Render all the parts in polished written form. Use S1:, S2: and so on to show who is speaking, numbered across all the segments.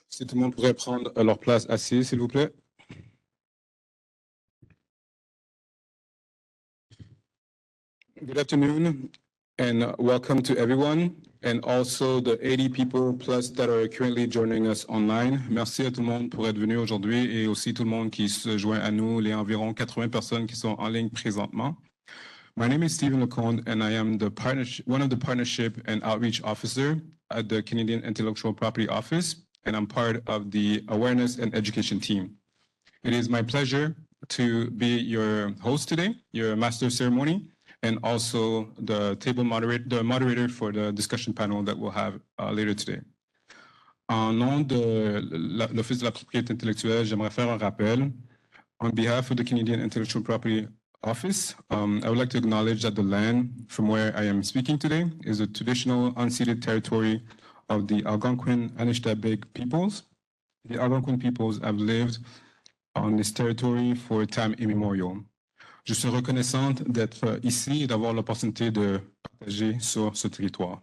S1: Si tout le monde pourrait prendre leur place assise, s'il vous plaît. Good afternoon and welcome to everyone and also the 80 people plus that are currently joining us online. Merci à tout le monde pour être venu aujourd'hui et aussi tout le monde qui se joint à nous, les environ 80 personnes qui sont en ligne présentement. My name is Stephen Lecomte and I am one of the partnership and outreach officer at the Canadian Intellectual Property Office, and I'm part of the awareness and education team. It is my pleasure to be your host today, your master of ceremony, and also the moderator for the discussion panel that we'll have later today. En nom de l'Office de la propriété intellectuelle, j'aimerais faire un rappel. On behalf of the Canadian Intellectual Property Office, I would like to acknowledge that the land from where I am speaking today is a traditional unceded territory of the Algonquin Anishtabeg peoples. The Algonquin peoples have lived on this territory for time immemorial. Je suis reconnaissante d'être ici et d'avoir l'opportunité de partager sur ce territoire.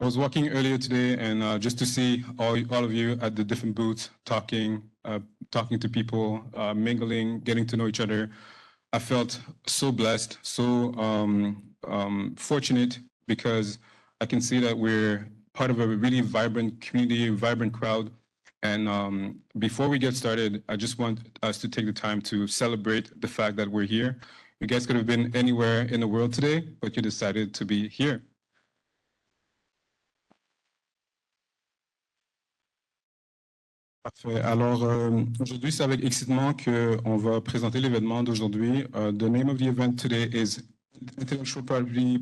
S1: I was walking earlier today and just to see all of you at the different booths talking to people, mingling, getting to know each other, I felt so blessed, so fortunate because I can see that we're part of a really vibrant community, vibrant crowd. And before we get started, I just want us to take the time to celebrate the fact that we're here. You guys could have been anywhere in the world today, but you decided to be here. Parfait. Alors, aujourd'hui, c'est avec excitement qu'on va présenter l'événement d'aujourd'hui. The name of the event today is Intellectual Property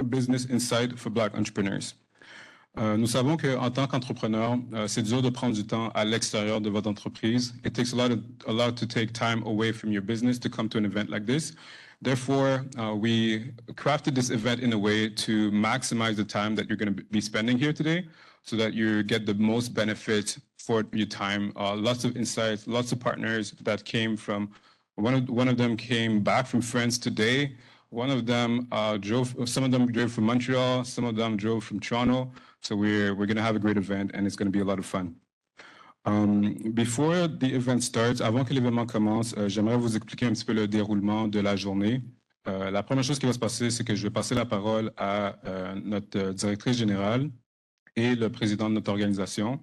S1: Business Insight for Black Entrepreneurs. Nous savons qu'en tant qu'entrepreneur, c'est dur de prendre du temps à l'extérieur de votre entreprise. It takes a lot to take time away from your business to come to an event like this. Therefore, we crafted this event in a way to maximize the time that you're going to be spending here today so that you get the most benefit for your time. Lots of insights, lots of partners that came from, one of them came back from France today. Some of them drove from Montreal, some of them drove from Toronto. So we're going to have a great event and it's going to be a lot of fun. Before the event starts, avant que l'événement commence, j'aimerais vous expliquer un petit peu le déroulement de la journée. La première chose qui va se passer, c'est que je vais passer la parole à notre directrice générale et le président de notre organisation.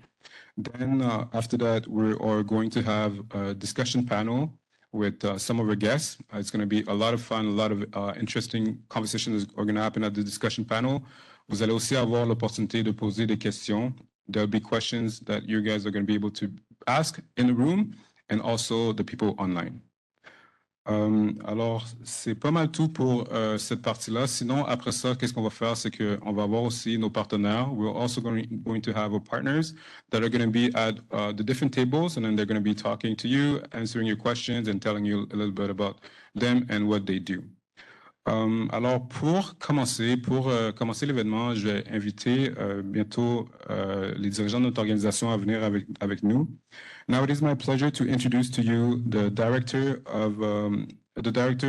S1: Then after that, we are going to have a discussion panel with some of our guests. It's going to be a lot of fun, a lot of interesting conversations are going to happen at the discussion panel. Vous allez aussi avoir l'opportunité de poser des questions. There'll be questions that you guys are going to be able to ask in the room and also the people online. Alors, c'est pas mal tout pour cette partie-là. Sinon, après ça, qu'est-ce qu'on va faire? C'est qu'on va avoir aussi nos partenaires. We're also going to have our partners that are going to be at the different tables, and then they're going to be talking to you, answering your questions, and telling you a little bit about them and what they do. Alors, pour commencer l'événement, je vais inviter bientôt les dirigeants de notre organisation à venir avec nous. Now it is my pleasure to introduce to you the Director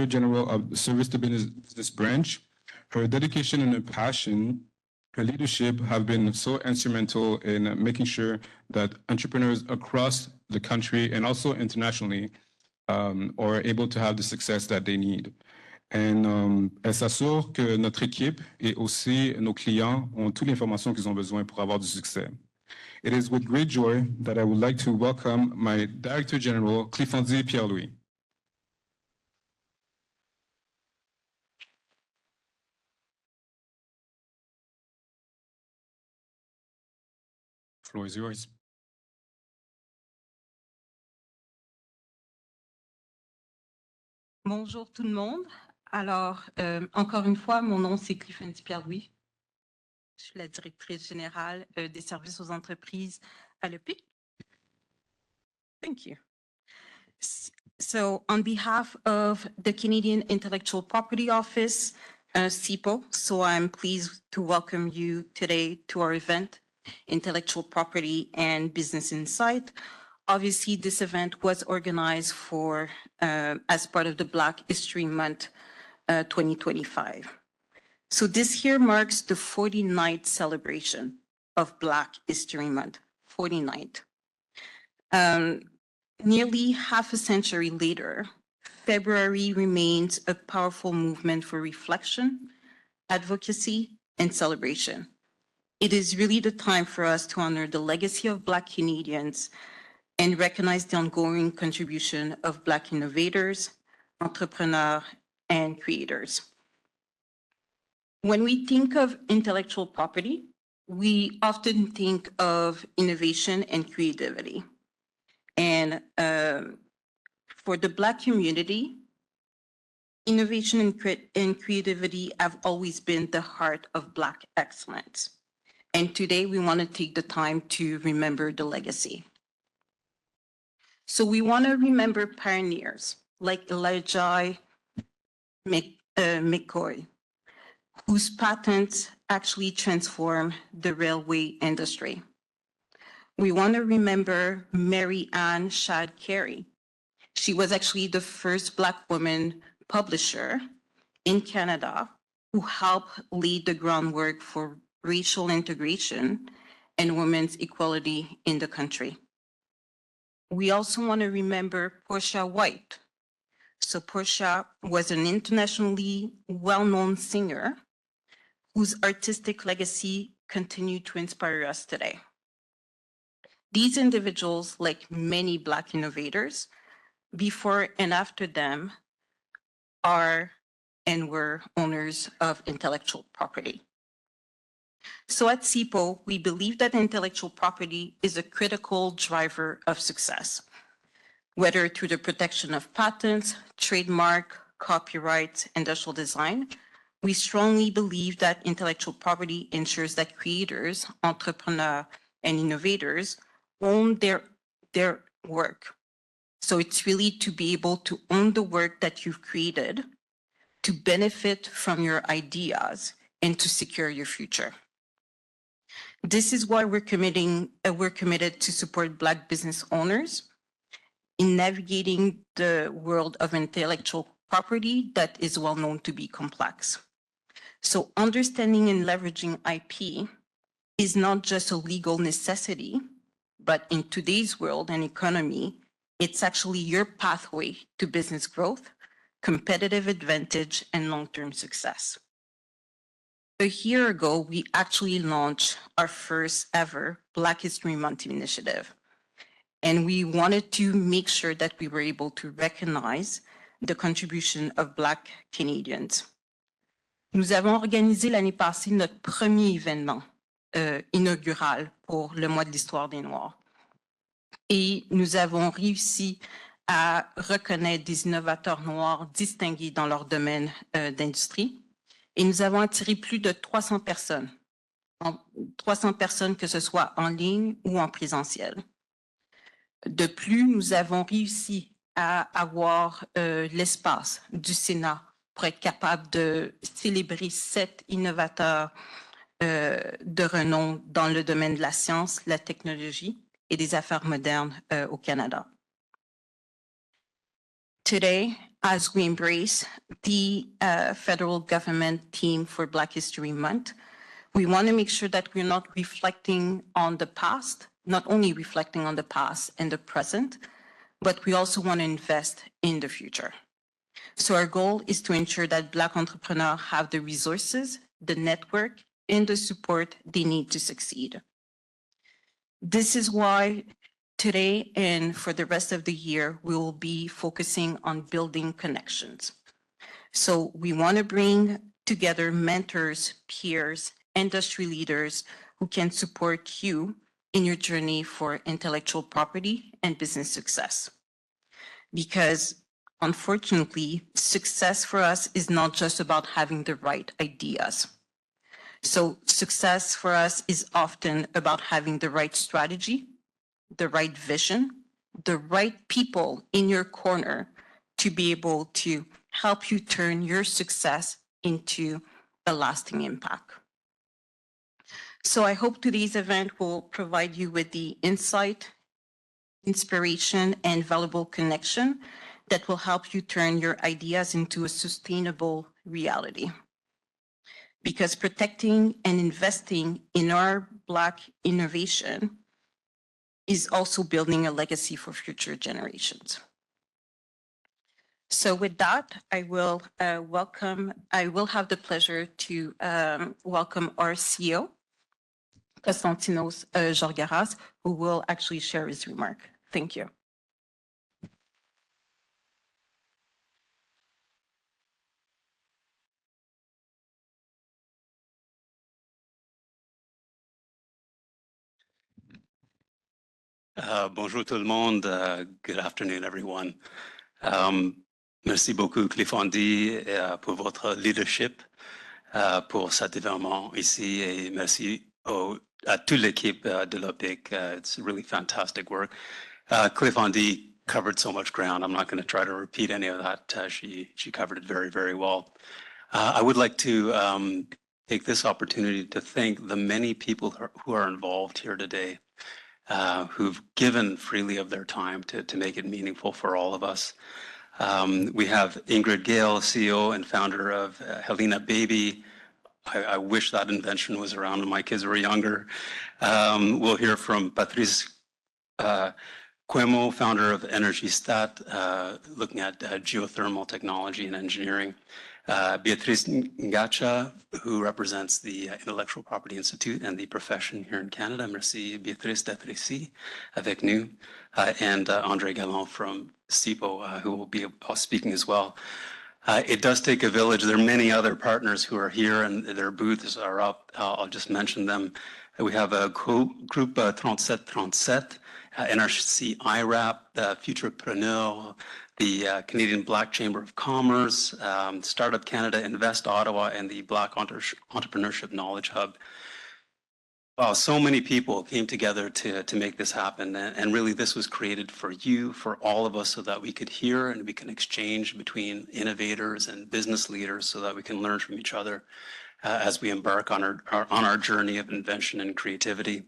S1: General of the Service to Business Branch. Her dedication and her passion, her leadership have been so instrumental in making sure that entrepreneurs across the country and also internationally are able to have the success that they need. And elle s'assure que notre équipe et aussi nos clients ont toute l'information qu'ils ont besoin pour avoir du succès. It is with great joy that I would like to welcome my Director General, Cliffandi Pierre-Louis. The floor is yours.
S2: Bonjour tout le monde. Alors, encore une fois, mon nom c'est Cliffandi Pierre-Louis. Je suis la directrice générale des services aux entreprises à l'EPIC. Thank you. So, on behalf of the Canadian Intellectual Property Office, CIPO, so I'm pleased to welcome you today to our event, Intellectual Property and Business Insight. Obviously, this event was organized as part of the Black History Month 2025. So this year marks the 49th celebration of Black History Month, 49th. Nearly half a century later, February remains a powerful movement for reflection, advocacy, and celebration. It is really the time for us to honor the legacy of Black Canadians and recognize the ongoing contribution of Black innovators, entrepreneurs, and creators. When we think of intellectual property, we often think of innovation and creativity. And for the Black community, innovation and creativity have always been the heart of Black excellence. And today we want to take the time to remember the legacy. So we want to remember pioneers like Elijah McCoy, whose patents actually transformed the railway industry. We want to remember Mary Ann Shadd Carey. She was actually the first Black woman publisher in Canada who helped lead the groundwork for racial integration and women's equality in the country. We also want to remember Portia White. So Portia was an internationally well-known singer whose artistic legacy continued to inspire us today. These individuals, like many Black innovators, before and after them, are and were owners of intellectual property. So at CIPO, we believe that intellectual property is a critical driver of success, whether through the protection of patents, trademark, copyright, industrial design. We strongly believe that intellectual property ensures that creators, entrepreneurs, and innovators own their work. So it's really to be able to own the work that you've created, to benefit from your ideas, and to secure your future. This is why we're committed to support Black business owners in navigating the world of intellectual property that is well known to be complex. So understanding and leveraging IP is not just a legal necessity, but in today's world and economy, it's actually your pathway to business growth, competitive advantage, and long-term success. A year ago, we actually launched our first ever Black History Month initiative. And we wanted to make sure that we were able to recognize the contribution of Black Canadians. Nous avons organisé l'année passée notre premier événement inaugural pour le mois de l'histoire des Noirs. Et nous avons réussi à reconnaître des innovateurs noirs distingués dans leur domaine d'industrie. Et nous avons attiré plus de 300 personnes, que ce soit en ligne ou en présentiel. De plus, nous avons réussi à avoir l'espace du Sénat pour être capable de célébrer 7 innovateurs de renom dans le domaine de la science, la technologie et des affaires modernes au Canada. Today, as we embrace the federal government theme for Black History Month, we want to make sure that we're not reflecting on the past, not only reflecting on the past and the present, but we also want to invest in the future. So our goal is to ensure that Black entrepreneurs have the resources, the network, and the support they need to succeed. This is why today and for the rest of the year, we will be focusing on building connections. So we want to bring together mentors, peers, industry leaders who can support you in your journey for intellectual property and business success. Because unfortunately, success for us is not just about having the right ideas. So success for us is often about having the right strategy, the right vision, the right people in your corner to be able to help you turn your success into a lasting impact. So I hope today's event will provide you with the insight, inspiration, and valuable connection that will help you turn your ideas into a sustainable reality. because protecting and investing in our Black innovation is also building a legacy for future generations. So with that, I will have the pleasure to welcome our CEO, Constantinos Georgaras, who will actually share his remark. Thank you.
S3: Bonjour tout le monde. Good afternoon, everyone. Merci beaucoup, Cliffandi, pour votre leadership, pour cet événement ici, et merci à toute l'équipe de l'OPIC. It's really fantastic work. Cliffandi covered so much ground. I'm not going to try to repeat any of that. She covered it very, very well. I would like to take this opportunity to thank the many people who are involved here today, who've given freely of their time to make it meaningful for all of us. We have Ingrid Gale, CEO and founder of Helena Baby. I wish that invention was around when my kids were younger. We'll hear from Patrice Cuemo, founder of Energy Stat, looking at geothermal technology and engineering. Béatrice Ngatcha, who represents the Intellectual Property Institute and the profession here in Canada. Merci, Béatrice, d'être ici avec nous. And André Galland from CIPO, who will be speaking as well. It does take a village. There are many other partners who are here, and their booths are up. I'll just mention them. We have a group 3737, NRC IRAP, the Futurepreneur, the Canadian Black Chamber of Commerce, Startup Canada, Invest Ottawa, and the Black Entrepreneurship Knowledge Hub. Wow, so many people came together to make this happen. And really, this was created for you, for all of us, so that we could hear and we can exchange between innovators and business leaders so that we can learn from each other as we embark on our journey of invention and creativity.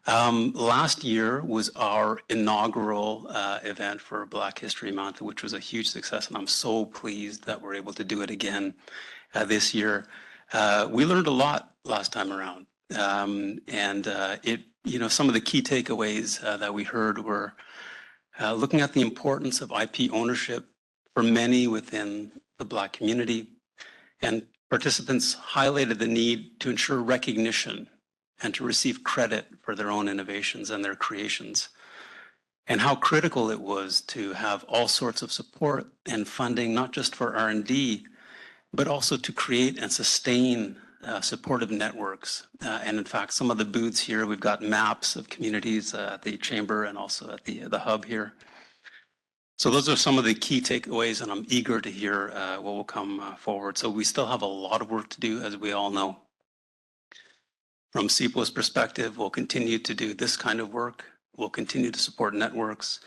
S3: Last year was our inaugural event for Black History Month, which was a huge success, and I'm so pleased that we're able to do it again this year. We learned a lot last time around, some of the key takeaways that we heard were looking at the importance of IP ownership for many within the Black community, and participants highlighted the need to ensure recognition and to receive credit for their own innovations and their creations, and how critical it was to have all sorts of support and funding, not just for R&D, but also to create and sustain supportive networks. And in fact, some of the booths here, we've got maps of communities at the chamber and also at the hub here. So those are some of the key takeaways, and I'm eager to hear what will come forward. So we still have a lot of work to do, as we all know. From CIPO's perspective, we'll continue to do this kind of work. We'll continue to support networks.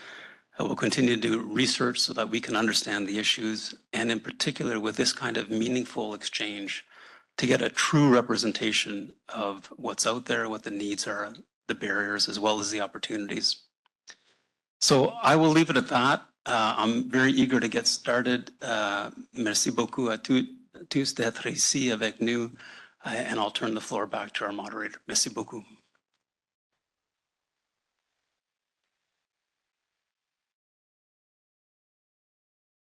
S3: We'll continue to do research so that we can understand the issues, and in particular with this kind of meaningful exchange to get a true representation of what's out there, what the needs are, the barriers, as well as the opportunities. So I will leave it at that. I'm very eager to get started. Merci beaucoup à tous d'être ici avec nous. And I'll turn the floor back to our moderator. Merci beaucoup.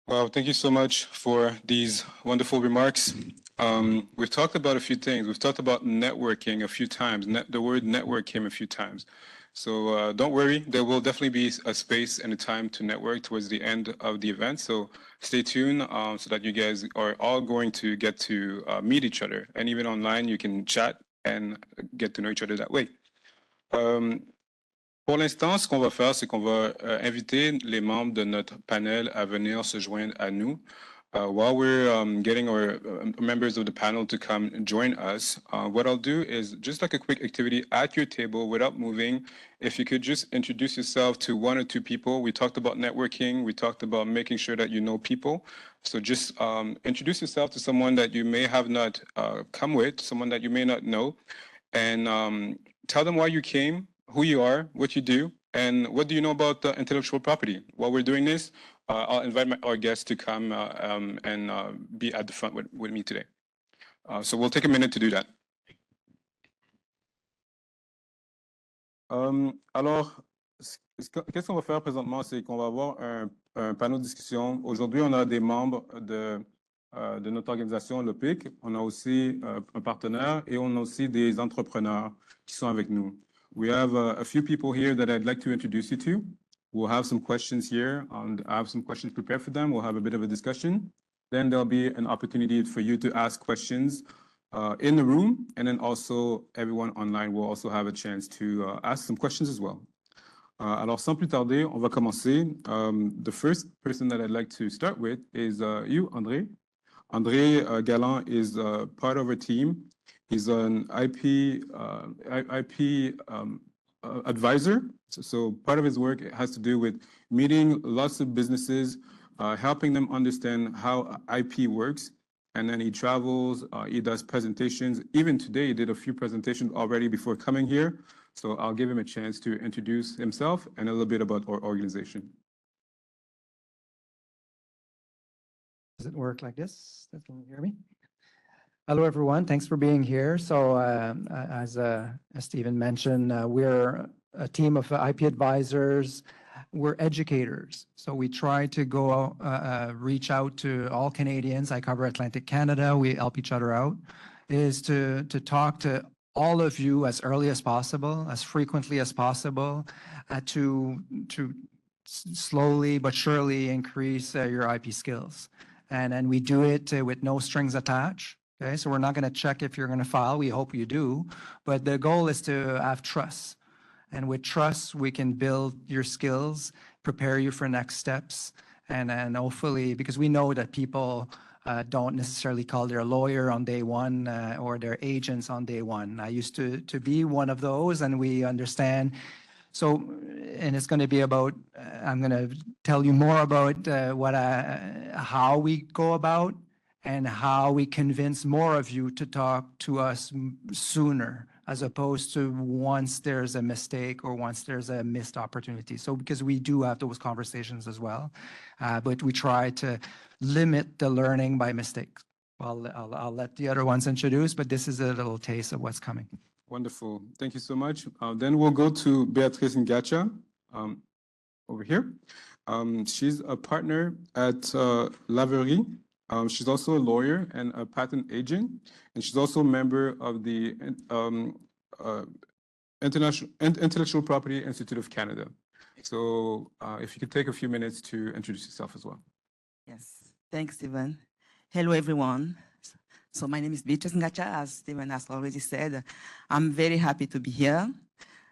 S1: Well, thank you so much for these wonderful remarks. We've talked about a few things. We've talked about networking a few times. The word network came a few times. So don't worry, there will definitely be a space and a time to network towards the end of the event. So stay tuned so that you guys are all going to get to meet each other. And even online, you can chat and get to know each other that way. Pour l'instant, ce qu'on va faire, c'est qu'on va inviter les membres de notre panel à venir se joindre à nous. While we're getting our members of the panel to come join us, what I'll do is just like a quick activity at your table without moving. If you could just introduce yourself to one or two people. We talked about networking. We talked about making sure that you know people. So just introduce yourself to someone that you may have not come with, someone that you may not know, and tell them why you came, who you are, what you do, and what do you know about intellectual property. While we're doing this, I'll invite our guests to come and be at the front with me today. So we'll take a minute to do that. Alors, qu'est-ce qu'on va faire présentement, c'est qu'on va avoir un panneau de discussion. Aujourd'hui, on a des membres de notre organisation, l'OPIC. On a aussi un partenaire et on a aussi des entrepreneurs qui sont avec nous. We have a few people here that I'd like to introduce you to. We'll have some questions here. I have some questions prepared for them. We'll have a bit of a discussion. Then there'll be an opportunity for you to ask questions in the room, and then also everyone online will also have a chance to ask some questions as well. Alors, sans plus tarder, on va commencer. The first person that I'd like to start with is you, André. André Galland is part of our team. He's an IP advisor. So part of his work has to do with meeting lots of businesses, helping them understand how IP works. And then he travels, he does presentations. Even today, he did a few presentations already before coming here. So I'll give him a chance to introduce himself and a little bit about our organization.
S4: Does it work like this? Can you hear me? Hello, everyone. Thanks for being here. So as Stephen mentioned, we're a team of IP advisors. We're educators. So we try to go reach out to all Canadians. I cover Atlantic Canada. We help each other out, is to talk to all of you as early as possible, as frequently as possible, to slowly but surely increase your IP skills. And we do it with no strings attached. Okay, so we're not going to check if you're going to file. We hope you do. But the goal is to have trust. And with trust, we can build your skills, prepare you for next steps, and hopefully, because we know that people don't necessarily call their lawyer on day one or their agents on day one. I used to be one of those, and we understand. So, and it's going to be about, I'm going to tell you more about how we go about and how we convince more of you to talk to us sooner, as opposed to once there's a mistake or once there's a missed opportunity. So because we do have those conversations as well, but we try to limit the learning by mistakes. Well, I'll let the other ones introduce, but this is a little taste of what's coming.
S1: Wonderful. Thank you so much. Then we'll go to Béatrice Ngatcha over here. She's a partner at Laverie. She's also a lawyer and a patent agent, and she's also a member of the Intellectual Property Institute of Canada. So if you could take a few minutes to introduce yourself as well.
S5: Yes, thanks, Stephen. Hello, everyone. So my name is Béatrice Ngatcha, as Stephen has already said. I'm very happy to be here.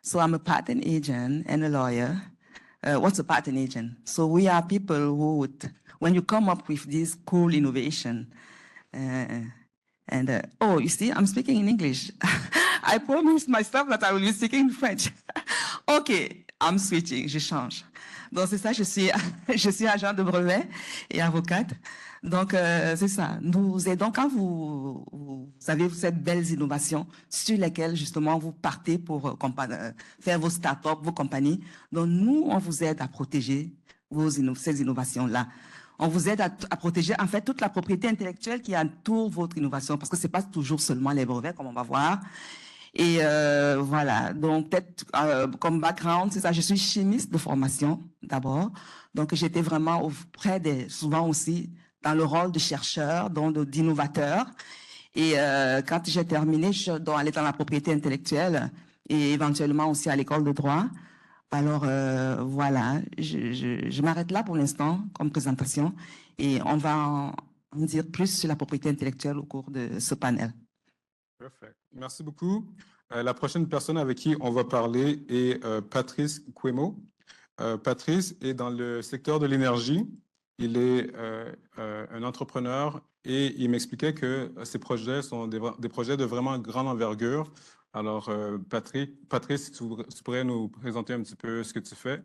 S5: So I'm a patent agent and a lawyer. What's a patent agent? So we are people who would, when you come up with this cool innovation, oh, you see, I'm speaking in English. I promised myself that I will be speaking in French. OK, I'm switching, je change. Donc, c'est ça, je suis agent de brevet et avocate. Donc, c'est ça. Nous aidons quand vous avez cette belles innovations sur lesquelles, justement, vous partez pour faire vos startups, vos compagnies. Donc, nous, on vous aide à protéger ces innovations-là. On vous aide à protéger, en fait, toute la propriété intellectuelle qui entoure votre innovation, parce que ce n'est pas toujours seulement les brevets, comme on va voir. Et voilà, donc peut-être comme background, c'est ça, je suis chimiste de formation d'abord. Donc, j'étais vraiment auprès souvent aussi dans le rôle de chercheur, donc d'innovateur. Et quand j'ai terminé, je dois aller dans la propriété intellectuelle et éventuellement aussi à l'école de droit. Alors, voilà, je m'arrête là pour l'instant comme présentation et on va en dire plus sur la propriété intellectuelle au cours de ce panel.
S1: Perfect. Merci beaucoup. La prochaine personne avec qui on va parler est Patrice Kwemo. Patrice est dans le secteur de l'énergie. Il est un entrepreneur et il m'expliquait que ces projets sont des projets de vraiment grande envergure. Alors, Patrice, tu pourrais nous présenter un petit peu ce que tu fais?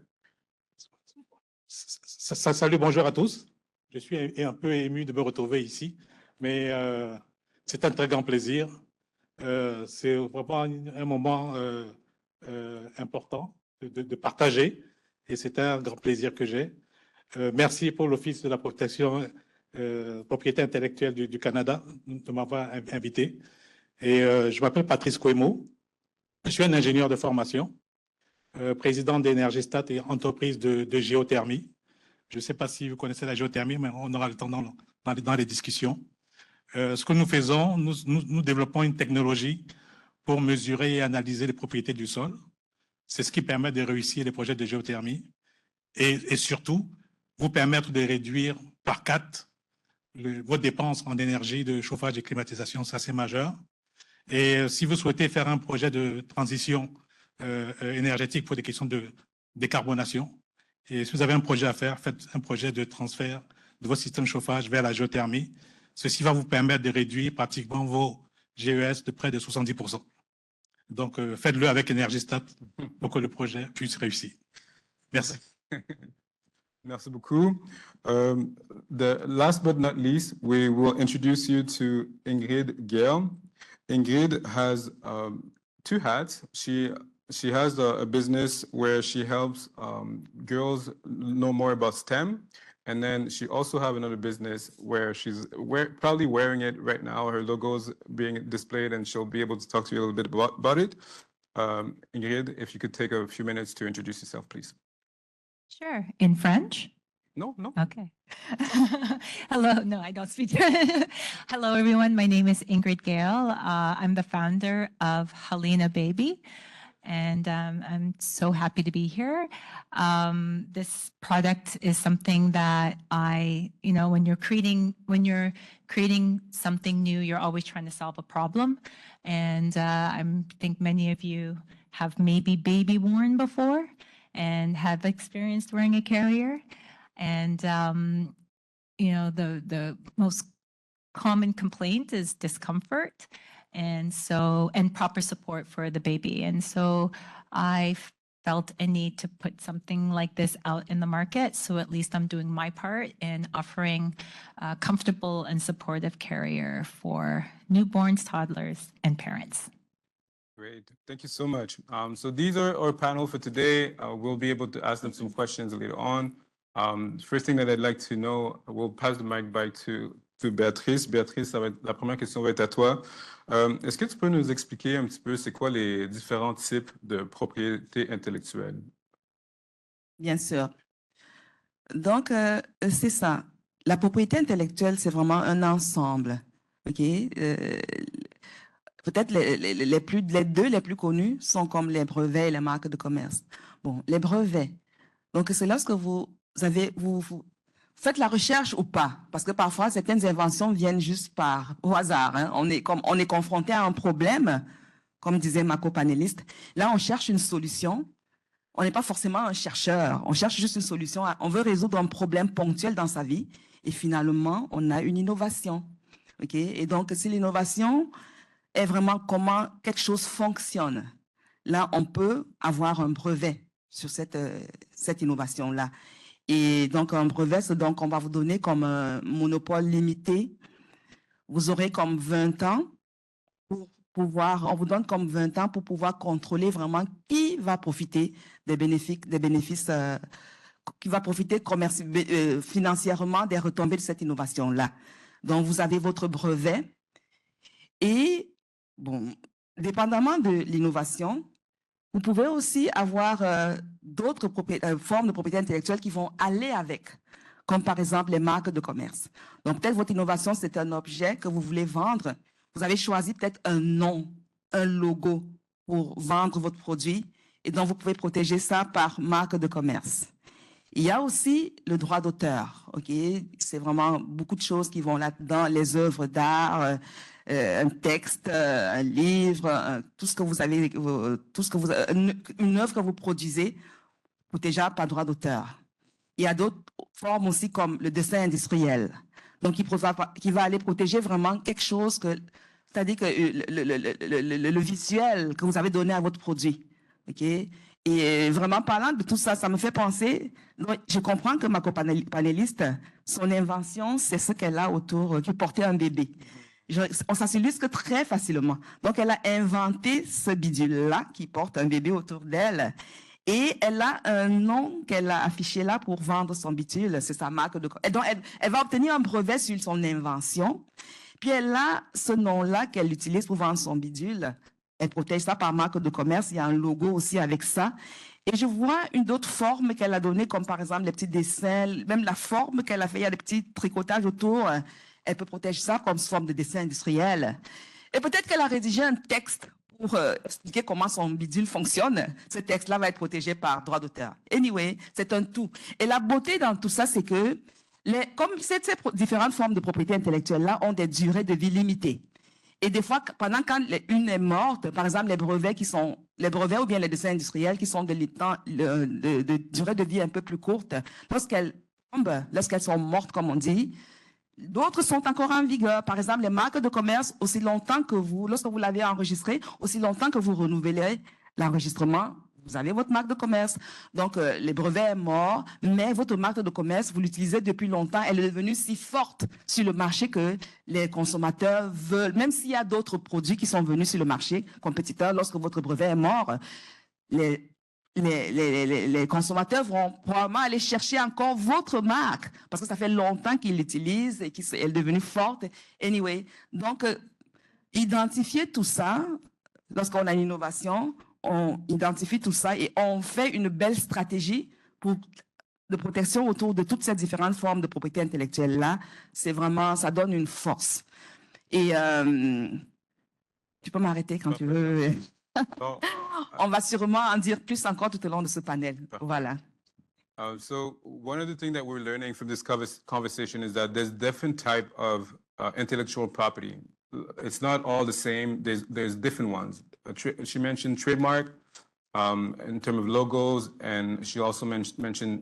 S6: Salut, bonjour à tous. Je suis un peu ému de me retrouver ici, mais c'est un très grand plaisir. C'est vraiment un moment important de partager et c'est un grand plaisir que j'ai. Merci pour l'Office de la protection Propriété intellectuelle du Canada, de m'avoir invité. Et je m'appelle Patrice Ngatcha. Je suis un ingénieur de formation, président d'Energistat et entreprise de géothermie. Je ne sais pas si vous connaissez la géothermie, mais on aura le temps dans les discussions. Ce que nous faisons, nous développons une technologie pour mesurer et analyser les propriétés du sol. C'est ce qui permet de réussir les projets de géothermie et surtout, vous permettre de réduire par 4 vos dépenses en énergie de chauffage et climatisation, ça c'est majeur. Et si vous souhaitez faire un projet de transition énergétique pour des questions de décarbonation, et si vous avez un projet à faire, faites un projet de transfert de votre système de chauffage vers la géothermie. Ceci va vous permettre de réduire pratiquement vos GES de près de 70%. Donc, faites-le avec Energistat pour que le projet puisse réussir. Merci.
S1: Merci beaucoup. Last but not least, we will introduce you to Ingrid Gale. Ingrid has 2 hats. She has a business where she helps girls know more about STEM. And then she also have another business where she's probably wearing it right now. Her logo's being displayed and she'll be able to talk to you a little bit about it. Ingrid, if you could take a few minutes to introduce yourself, please.
S7: Sure. In French?
S1: No.
S7: Okay. Hello. No, I don't speak. Hello, everyone. My name is Ingrid Gale. I'm the founder of Helena Baby, and I'm so happy to be here. This product is something that when you're creating something new, you're always trying to solve a problem. And I think many of you have maybe baby worn before and have experienced wearing a carrier. And, the most common complaint is discomfort and proper support for the baby. And so I felt a need to put something like this out in the market. So at least I'm doing my part in offering a comfortable and supportive carrier for newborns, toddlers, and parents.
S1: Great. Thank you so much. So these are our panel for today. We'll be able to ask them some questions later on. First thing that I'd like to know, we'll pass the mic back to Béatrice. Béatrice, la première question va être à toi. Est-ce que tu peux nous expliquer un petit peu c'est quoi les différents types de propriété intellectuelle?
S5: Bien sûr. Donc, c'est ça. La propriété intellectuelle, c'est vraiment un ensemble. OK? Peut-être les 2 les plus connus sont comme les brevets et les marques de commerce. Bon, les brevets. Donc, c'est lorsque vous faites la recherche ou pas, parce que parfois, certaines inventions viennent juste au hasard. Hein. On est confronté à un problème, comme disait ma copanéliste. Là, on cherche une solution. On n'est pas forcément un chercheur. On cherche juste une solution. On veut résoudre un problème ponctuel dans sa vie. Et finalement, on a une innovation. Okay? Et donc, si l'innovation est vraiment comment quelque chose fonctionne, là, on peut avoir un brevet sur cette innovation-là. Et donc, un brevet, c'est donc on va vous donner comme un monopole limité. Vous aurez comme 20 ans pour pouvoir, on vous donne comme 20 ans pour pouvoir contrôler vraiment qui va profiter des bénéfices qui va profiter financièrement des retombées de cette innovation-là. Donc, vous avez votre brevet et, bon, dépendamment de l'innovation, vous pouvez aussi avoir d'autres formes de propriété intellectuelle qui vont aller avec, comme par exemple les marques de commerce. Donc, peut-être votre innovation, c'est un objet que vous voulez vendre. Vous avez choisi peut-être un nom, un logo pour vendre votre produit et donc vous pouvez protéger ça par marque de commerce. Il y a aussi le droit d'auteur. Okay? C'est vraiment beaucoup de choses qui vont là-dedans, les œuvres d'art, un texte, un livre, tout ce que vous avez, une œuvre que vous produisez, protégée par droit d'auteur. Il y a d'autres formes aussi comme le dessin industriel, donc qui va aller protéger vraiment quelque chose c'est-à-dire que le visuel que vous avez donné à votre produit. Okay? Et vraiment parlant de tout ça, ça me fait penser, je comprends que ma copanéliste, son invention, c'est ce qu'elle a autour, qui portait un bébé. Ça s'illustre très facilement. Donc, elle a inventé ce bidule-là qui porte un bébé autour d'elle. Et elle a un nom qu'elle a affiché là pour vendre son bidule. C'est sa marque de commerce. Donc, elle va obtenir un brevet sur son invention. Puis elle a ce nom-là qu'elle utilise pour vendre son bidule. Elle protège ça par marque de commerce. Il y a un logo aussi avec ça. Et je vois une autre forme qu'elle a donnée, comme par exemple les petits dessins, même la forme qu'elle a fait, il y a des petits tricotages autour. Elle peut protéger ça comme forme de dessin industriel. Et peut-être qu'elle a rédigé un texte pour expliquer comment son bidule fonctionne. Ce texte-là va être protégé par droit d'auteur. Anyway, c'est un tout. Et la beauté dans tout ça, c'est que comme ces différentes formes de propriété intellectuelle-là ont des durées de vie limitées. Et des fois, pendant quand une est morte, par exemple, les brevets ou bien les dessins industriels qui sont de durée de vie un peu plus courte, lorsqu'elles tombent, lorsqu'elles sont mortes, comme on dit, d'autres sont encore en vigueur. Par exemple, les marques de commerce, aussi longtemps que lorsque vous l'avez enregistré, aussi longtemps que vous renouvelez l'enregistrement, vous avez votre marque de commerce. Donc, les brevets est mort, mais votre marque de commerce, vous l'utilisez depuis longtemps. Elle est devenue si forte sur le marché que les consommateurs veulent, même s'il y a d'autres produits qui sont venus sur le marché, compétiteurs, lorsque votre brevet est mort, les consommateurs vont probablement aller chercher encore votre marque parce que ça fait longtemps qu'ils l'utilisent et qu'elle est devenue forte. Anyway, donc, identifier tout ça, lorsqu'on a une innovation, on identifie tout ça et on fait une belle stratégie de protection autour de toutes ces différentes formes de propriété intellectuelle-là. C'est vraiment, ça donne une force. Et tu peux m'arrêter quand tu veux. On va sûrement en dire plus encore tout au long de ce panel. Voilà.
S1: So one of the things that we're learning from this conversation is that there's different type of intellectual property. It's not all the same. There's different ones. She mentioned trademark in terms of logos, and she also mentioned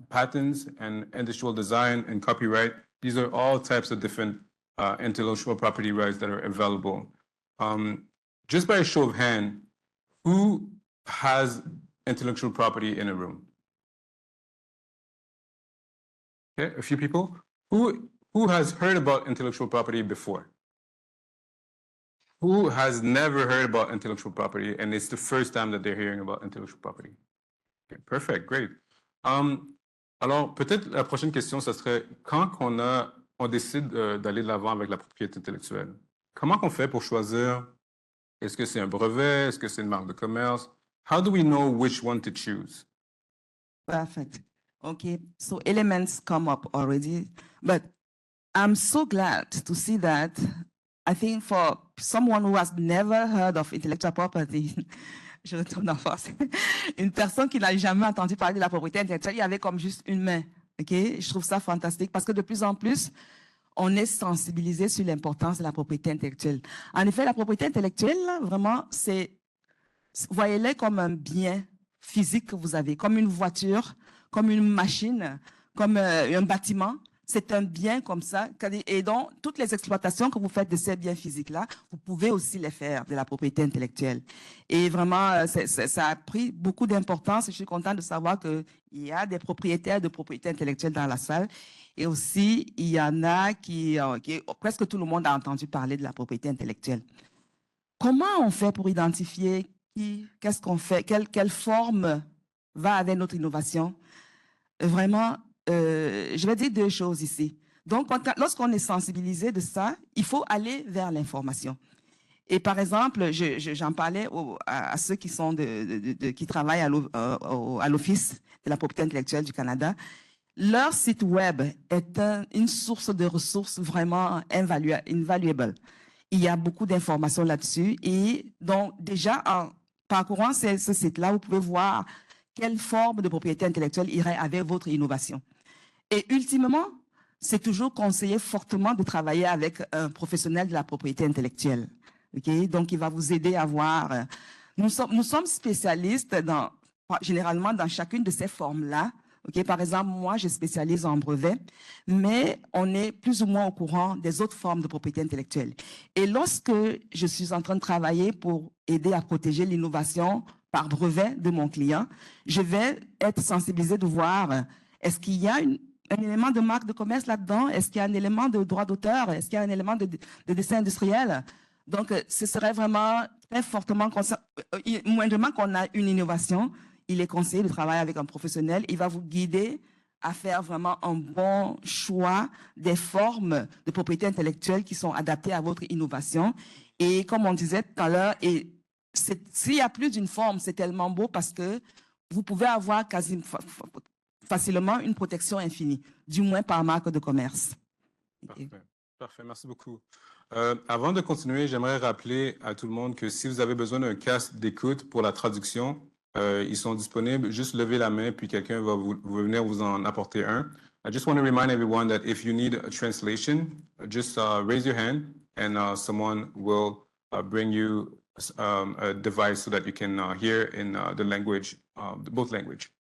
S1: patents and industrial design and copyright. These are all types of different intellectual property rights that are available. Just by a show of hand, who has intellectual property in a room? Okay, a few people. Who has heard about intellectual property before? Who has never heard about intellectual property and it's the first time that they're hearing about intellectual property? Okay, perfect, great. Alors, peut-être la prochaine question, ça serait quand on décide d'aller de l'avant avec la propriété intellectuelle, comment on fait pour choisir, est-ce que c'est un brevet, est-ce que c'est une marque de commerce? How do we know which one to choose?
S5: Perfect. Okay, so elements come up already, but I'm so glad to see that. I think for someone who has never heard of intellectual property, je retourne en force, une personne qui n'a jamais entendu parler de la propriété intellectuelle, il y avait comme juste une main. Okay? Je trouve ça fantastique parce que de plus en plus, on est sensibilisé sur l'importance de la propriété intellectuelle. En effet, la propriété intellectuelle, vraiment, voyez-les comme un bien physique que vous avez, comme une voiture, comme une machine, comme un bâtiment. C'est un bien comme ça. Et donc, toutes les exploitations que vous faites de ces biens physiques-là, vous pouvez aussi les faire de la propriété intellectuelle. Et vraiment, ça a pris beaucoup d'importance. Je suis contente de savoir qu'il y a des propriétaires de propriété intellectuelle dans la salle. Et aussi, il y en a presque tout le monde a entendu parler de la propriété intellectuelle. Comment on fait pour identifier qu'est-ce qu'on fait, quelle forme va avec notre innovation? Vraiment, je vais dire deux choses ici. Donc, lorsqu'on est sensibilisé de ça, il faut aller vers l'information. Et par exemple, j'en parlais à ceux qui travaillent à l'Office de la propriété intellectuelle du Canada. Leur site web est une source de ressources vraiment invaluable. Il y a beaucoup d'informations là-dessus. Et donc, déjà, en parcourant ce site-là, vous pouvez voir quelle forme de propriété intellectuelle irait avec votre innovation. Et ultimement, c'est toujours conseillé fortement de travailler avec un professionnel de la propriété intellectuelle. Okay? Donc, il va vous aider à voir. Nous sommes spécialistes généralement dans chacune de ces formes-là. Okay? Par exemple, moi, je spécialise en brevet, mais on est plus ou moins au courant des autres formes de propriété intellectuelle. Et lorsque je suis en train de travailler pour aider à protéger l'innovation par brevet de mon client, je vais être sensibilisée de voir est-ce qu'il y a un élément de marque de commerce là-dedans, est-ce qu'il y a un élément de droit d'auteur, est-ce qu'il y a un élément de dessin industriel. Donc, ce serait vraiment très fortement, moindrement qu'on a une innovation, il est conseillé de travailler avec un professionnel. Il va vous guider à faire vraiment un bon choix des formes de propriété intellectuelle qui sont adaptées à votre innovation. Et comme on disait tout à l'heure, s'il y a plus d'une forme, c'est tellement beau parce que vous pouvez avoir facilement une protection infinie, du moins par marque de commerce.
S1: Parfait. Parfait, merci beaucoup. Avant de continuer, j'aimerais rappeler à tout le monde que si vous avez besoin d'un casque d'écoute pour la traduction, ils sont disponibles. Juste levez la main, puis quelqu'un va venir vous en apporter un. I just want to remind everyone that if you need a translation, just raise your hand and someone will bring you a device so that you can hear in the language, both language.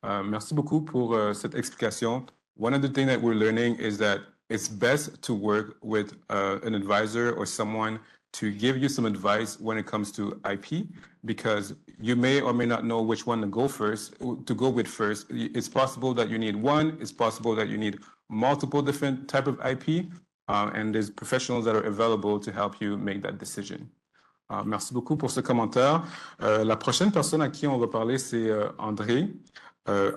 S1: Merci beaucoup pour cette explication. One of the things that we're learning is that it's best to work with an advisor or someone to give you some advice when it comes to IP, because you may or may not know which one to go with first. It's possible that you need one. It's possible that you need multiple different type of IP, and there's professionals that are available to help you make that decision. Merci beaucoup pour ce commentaire. La prochaine personne à qui on va parler, c'est André.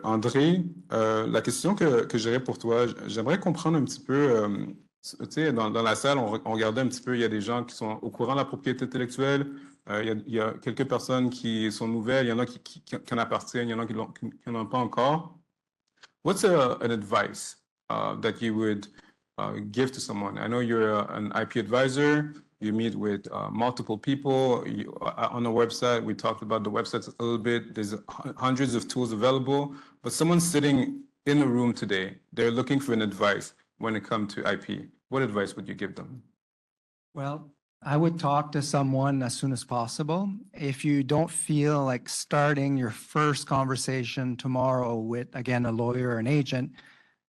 S1: André, la question que j'aurais pour toi, j'aimerais comprendre un petit peu, tu sais, dans la salle, on regardait un petit peu, il y a des gens qui sont au courant de la propriété intellectuelle, il y a quelques personnes qui sont nouvelles, il y en a qui en appartiennent, il y en a qui n'en ont pas encore. What's an advice that you would give to someone? I know you're an IP advisor. You meet with multiple people. On the website, we talked about the websites a little bit. There's hundreds of tools available. But someone sitting in the room today, they're looking for an advice when it comes to IP. What advice would you give them?
S4: Well, I would talk to someone as soon as possible. If you don't feel like starting your first conversation tomorrow with, again, a lawyer or an agent,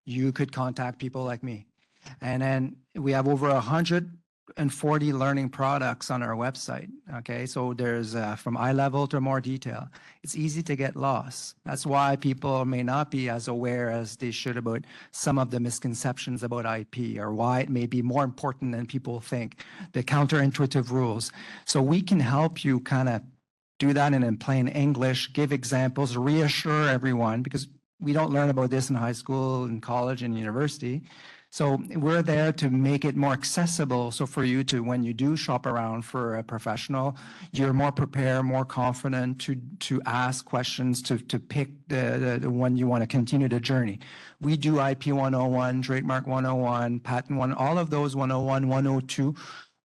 S4: you could contact people like me. And then we have over 140 learning products on our website. Okay, so there's from eye level to more detail. It's easy to get lost. That's why people may not be as aware as they should about some of the misconceptions about IP, or why it may be more important than people think, the counterintuitive rules. So we can help you kind of do that in plain English, give examples, reassure everyone, because we don't learn about this in high school and college and university. So we're there to make it more accessible. So for you to, when you do shop around for a professional, you're more prepared, more confident to ask questions, to pick the one you want to continue the journey. We do IP 101, Trademark 101, Patent 1, all of those 101, 102.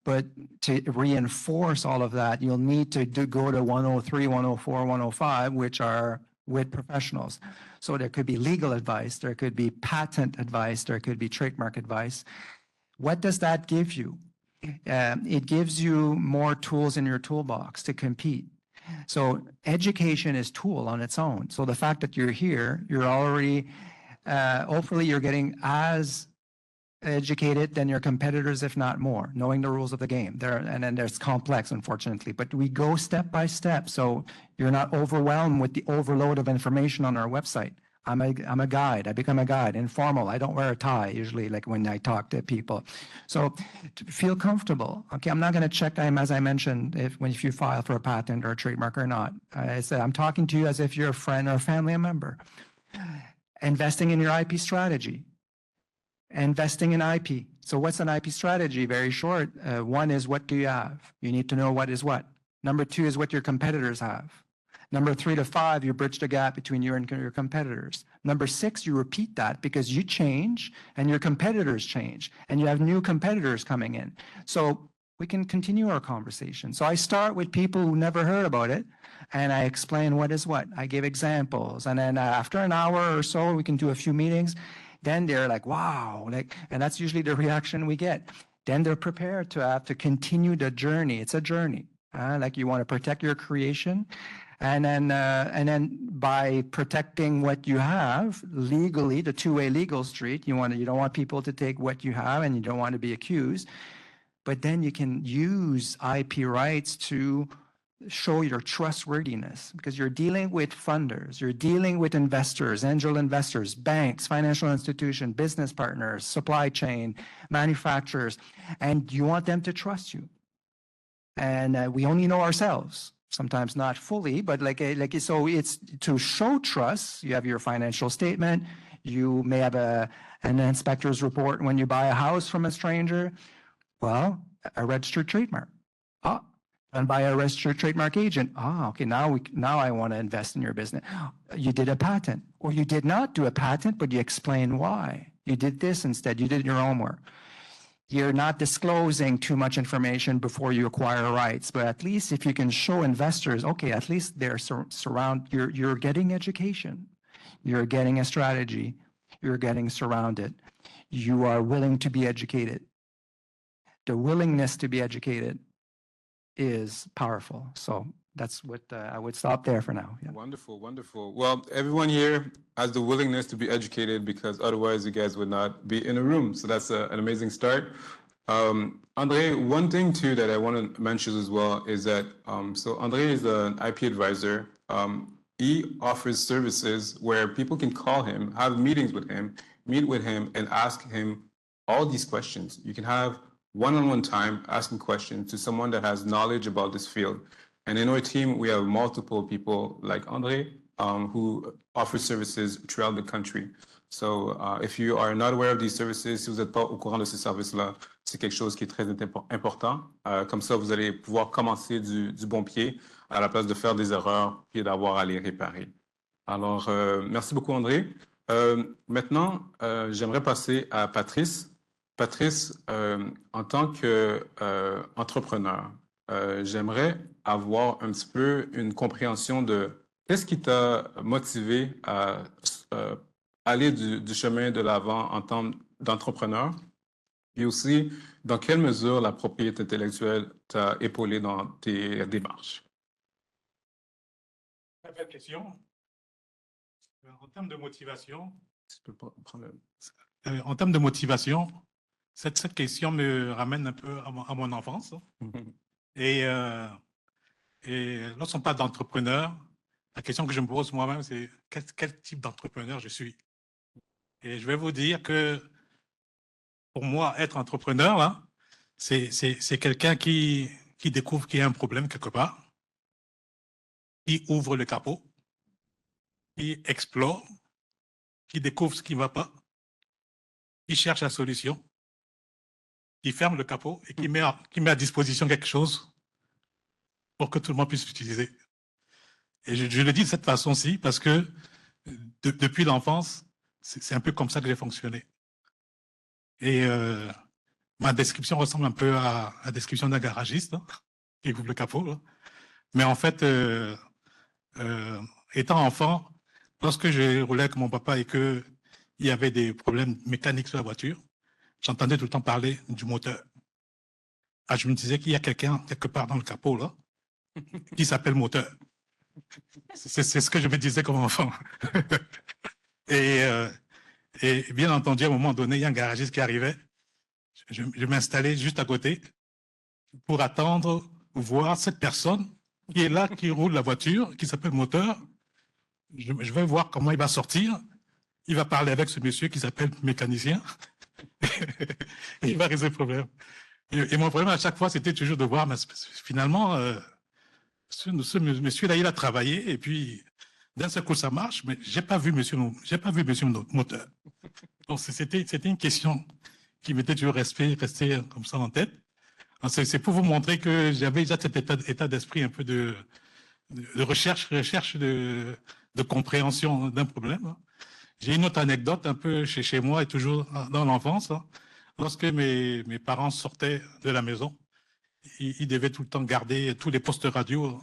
S4: But to reinforce all of that, you'll need to go to 103, 104, 105, which are with professionals. So there could be legal advice, there could be patent advice, there could be trademark advice. What does that give you? It gives you more tools in your toolbox to compete. So education is tool on its own. So the fact that you're here, you're already, hopefully you're getting as educated than your competitors, if not more, knowing the rules of the game. And then there's complex, unfortunately, but we go step by step. So you're not overwhelmed with the overload of information on our website. I'm a guide. I become a guide, informal. I don't wear a tie usually, like when I talk to people. So to feel comfortable. Okay, I'm not going to check, as I mentioned, if you file for a patent or a trademark or not. I said, I'm talking to you as if you're a friend or a family member. Investing in your IP strategy. Investing in IP. So what's an IP strategy? Very short. One is, what do you have? You need to know what is what. Number two is what your competitors have. Number 3 to 5, you bridge the gap between you and your competitors. Number 6, you repeat that because you change and your competitors change and you have new competitors coming in. So we can continue our conversation. So I start with people who never heard about it and I explain what is what. I give examples. And then after an hour or so, we can do a few meetings. Then they're like, wow, and that's usually the reaction we get. Then they're prepared to have to continue the journey. It's a journey. Like you want to protect your creation. And then by protecting what you have legally, the two-way legal street, you don't want people to take what you have and you don't want to be accused. But then you can use IP rights to show your trustworthiness because you're dealing with funders, you're dealing with investors, angel investors, banks, financial institutions, business partners, supply chain, manufacturers, and you want them to trust you. And we only know ourselves. sometimes not fully, but so it's to show trust. You have your financial statement. You may have an inspector's report when you buy a house from a stranger. Well, a registered trademark. Ah, and by a registered trademark agent. Ah, okay, now I want to invest in your business. You did a patent, or you did not do a patent, but you explain why. You did this instead. You did your homework. You're not disclosing too much information before you acquire rights, but at least if you can show investors, okay, at least they're you're getting education, you're getting a strategy, you're getting surrounded, you are willing to be educated. The willingness to be educated is powerful. So that's what I would stop there for now. Yeah.
S1: Wonderful, wonderful. Well, everyone here has the willingness to be educated because otherwise you guys would not be in a room. So that's an amazing start. Andre, one thing too that I want to mention as well is that, so Andre is an IP advisor. He offers services where people can call him, have meetings with him, meet with him and ask him all these questions. You can have one-on-one time asking questions to someone that has knowledge about this field. And in our team, we have multiple people like Andre who offer services throughout the country. So if you are not aware of these services, si vous n'êtes pas au courant de ces services-là, c'est quelque chose qui est très important. Comme ça, vous allez pouvoir commencer du bon pied à la place de faire des erreurs et d'avoir à les réparer. Alors, merci beaucoup, André. Maintenant, j'aimerais passer à Patrice. Patrice, en tant qu'entrepreneur, j'aimerais avoir un petit peu une compréhension de qu'est-ce qui t'a motivé à aller du chemin de l'avant en tant d'entrepreneur et aussi dans quelle mesure la propriété intellectuelle t'a épaulé dans tes démarches.
S6: Très belle question. En termes de motivation, cette question me ramène un peu à mon enfance. Et lorsqu'on parle d'entrepreneur, la question que je me pose moi-même, c'est quel type d'entrepreneur je suis. Et je vais vous dire que pour moi, être entrepreneur, là, c'est quelqu'un qui découvre qu'il y a un problème quelque part, qui ouvre le capot, qui explore, qui découvre ce qui ne va pas, qui cherche la solution, qui ferme le capot et qui met à disposition quelque chose pour que tout le monde puisse l'utiliser. Et je le dis de cette façon-ci parce que depuis l'enfance, c'est un peu comme ça que j'ai fonctionné. Et ma description ressemble un peu à la description d'un garagiste hein, qui ouvre le capot. Là. Mais en fait, étant enfant, lorsque je roulais avec mon papa et qu'il y avait des problèmes mécaniques sur la voiture, j'entendais tout le temps parler du moteur. Ah, je me disais qu'il y a quelqu'un quelque part dans le capot là qui s'appelle moteur. C'est ce que je me disais comme enfant. Et bien entendu, à un moment donné, il y a un garagiste qui arrivait. Je m'installais juste à côté pour attendre, voir cette personne qui est là, qui roule la voiture, qui s'appelle moteur. Je vais voir comment il va sortir. Il va parler avec ce monsieur qui s'appelle mécanicien. Et il va résoudre le problème. Et mon problème à chaque fois, c'était toujours de voir, mais finalement, ce monsieur-là, il a travaillé et puis d'un seul coup, ça marche, mais j'ai pas vu monsieur moteur. Donc, c'était une question qui m'était toujours restée comme ça en tête. C'est pour vous montrer que j'avais déjà cet état d'esprit un peu de recherche de compréhension d'un problème. J'ai une autre anecdote un peu chez moi et toujours dans l'enfance. Lorsque mes parents sortaient de la maison, ils devaient tout le temps garder tous les postes radio.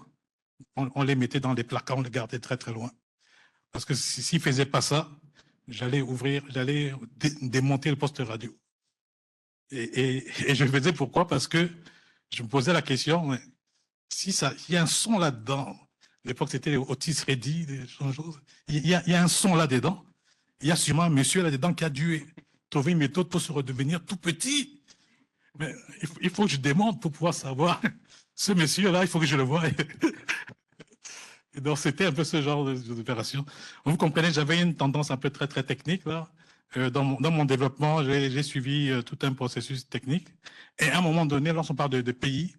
S6: On les mettait dans les placards, on les gardait très très loin. Parce que s'ils ne faisaient pas ça, j'allais démonter le poste radio. Et je faisais pourquoi? Parce que je me posais la question, si il y a un son là-dedans, à l'époque c'était les Otis Redding, des choses, il y a un son là-dedans, il y a sûrement un monsieur là-dedans qui a dû trouver une méthode pour se redevenir tout petit. Mais il faut que je démonte pour pouvoir savoir, ce monsieur-là, il faut que je le voie. Et donc, c'était un peu ce genre d'opération. Vous comprenez, j'avais une tendance un peu très, très technique, là. Dans mon développement, j'ai suivi tout un processus technique. Et à un moment donné, lorsqu'on parle de pays,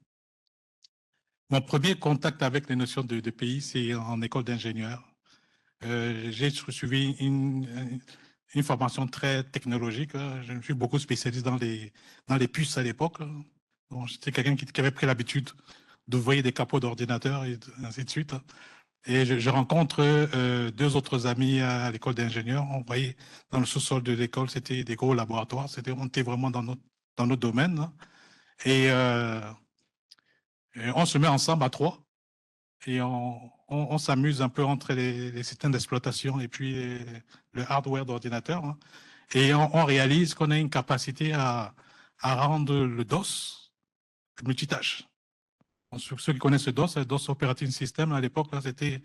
S6: Mon premier contact avec les notions de pays, c'est en école d'ingénieur. J'ai suivi une formation très technologique. Je me suis beaucoup spécialisé dans les puces à l'époque. Bon, j'étais quelqu'un qui avait pris l'habitude d'ouvrir des capots d'ordinateur et ainsi de suite. Et je rencontre deux autres amis à l'école d'ingénieur. On voyait dans le sous-sol de l'école, c'était des gros laboratoires. On était vraiment dans notre domaine. Et on se met ensemble à trois et on s'amuse un peu entre les systèmes d'exploitation et puis le hardware d'ordinateur. Et on réalise qu'on a une capacité à rendre le DOS multitâche. Ceux qui connaissent le DOS Operating System, à l'époque, c'était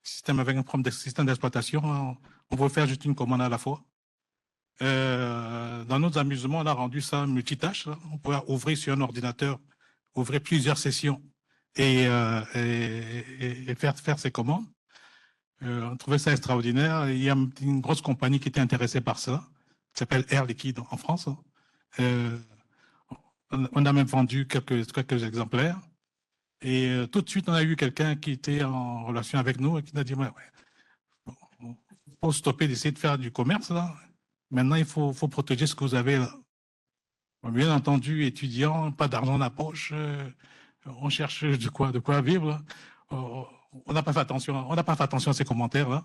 S6: système avec un problème de système d'exploitation. On pouvait faire juste une commande à la fois. Dans nos amusements, on a rendu ça multitâche. On pouvait ouvrir sur un ordinateur, ouvrir plusieurs sessions et faire ses commandes. On trouvait ça extraordinaire. Il y a une grosse compagnie qui était intéressée par ça, qui s'appelle Air Liquide en France. On a même vendu quelques exemplaires. Et tout de suite, on a eu quelqu'un qui était en relation avec nous et qui nous a dit, ouais, il faut stopper d'essayer de faire du commerce, là. Maintenant, il faut protéger ce que vous avez là. Bien entendu, étudiant, pas d'argent dans la poche, on cherche de quoi vivre. On n'a pas fait attention à ces commentaires-là.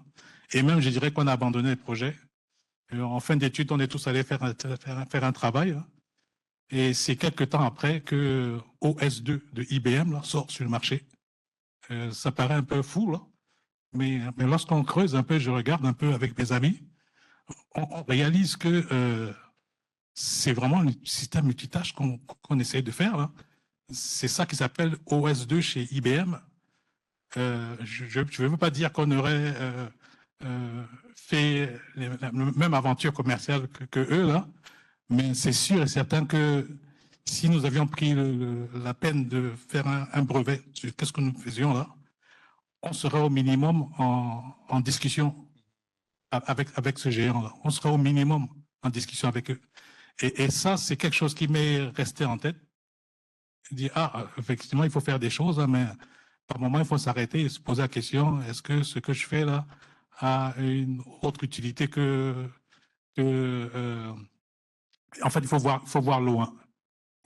S6: Et même, je dirais qu'on a abandonné le projet. En fin d'études, on est tous allés faire un travail. Là. Et c'est quelques temps après que OS2 de IBM là, sort sur le marché. Ça paraît un peu fou, là. Mais lorsqu'on creuse un peu, je regarde un peu avec mes amis, on réalise que c'est vraiment le système multitâche qu'on essaie de faire. C'est ça qui s'appelle OS2 chez IBM. Je ne veux pas dire qu'on aurait fait la même aventure commerciale que eux, là, mais c'est sûr et certain que si nous avions pris la peine de faire un brevet sur qu'est-ce que nous faisions là, on serait au minimum en discussion avec ce géant-là. On serait au minimum en discussion avec eux. Et ça, c'est quelque chose qui m'est resté en tête. Dire, effectivement, il faut faire des choses, mais par moment, il faut s'arrêter et se poser la question, est-ce que ce que je fais là a une autre utilité en fait, il faut voir loin.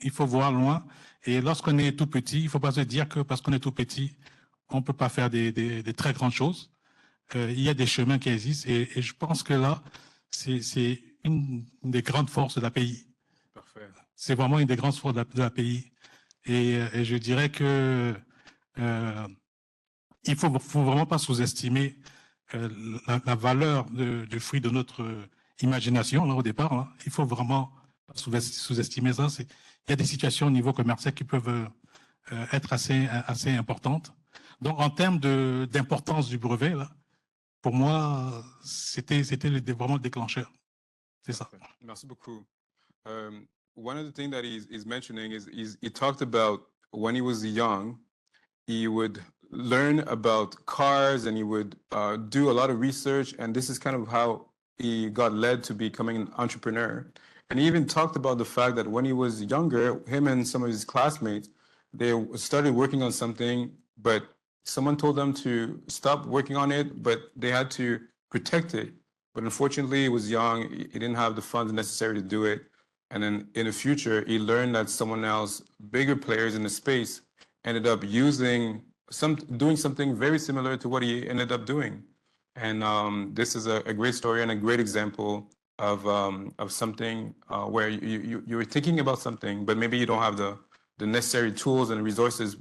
S6: Il faut voir loin. Et lorsqu'on est tout petit, il ne faut pas se dire que parce qu'on est tout petit, on ne peut pas faire des très grandes choses. Il y a des chemins qui existent et je pense que là, c'est une des grandes forces de l'API.
S1: Parfait.
S6: C'est vraiment une des grandes forces de l'API. Et je dirais que il faut vraiment pas sous-estimer la valeur du fruit de notre imagination là au départ. Là. Il faut vraiment pas sous-estimer ça. Il y a des situations au niveau commercial qui peuvent être assez importantes. Donc en termes d'importance du brevet là, pour moi c'était vraiment le déclencheur. C'est ça.
S1: Merci beaucoup. One of the things that he's mentioning is he talked about when he was young, he would learn about cars and he would do a lot of research. And this is kind of how he got led to becoming an entrepreneur. And he even talked about the fact that when he was younger, him and some of his classmates, they started working on something, but someone told them to stop working on it, but they had to protect it. But unfortunately, he was young. He didn't have the funds necessary to do it. And then in the future, he learned that someone else, bigger players in the space, ended up doing something very similar to what he ended up doing. And this is a great story and a great example of something where you're thinking about something, but maybe you don't have the necessary tools and resources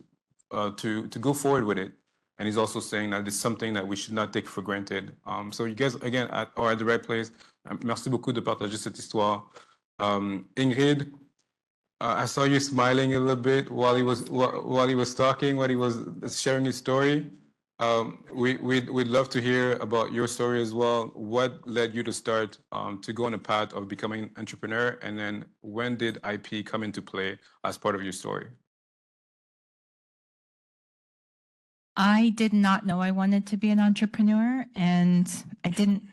S1: to go forward with it. And he's also saying that it's something that we should not take for granted. So you guys, again, are at the right place. Merci beaucoup de partager cette histoire. Ingrid, I saw you smiling a little bit while he was talking, while he was sharing his story. We'd love to hear about your story as well. What led you to start to go on a path of becoming an entrepreneur? And then when did IP come into play as part of your story?
S7: I did not know I wanted to be an entrepreneur, and I didn't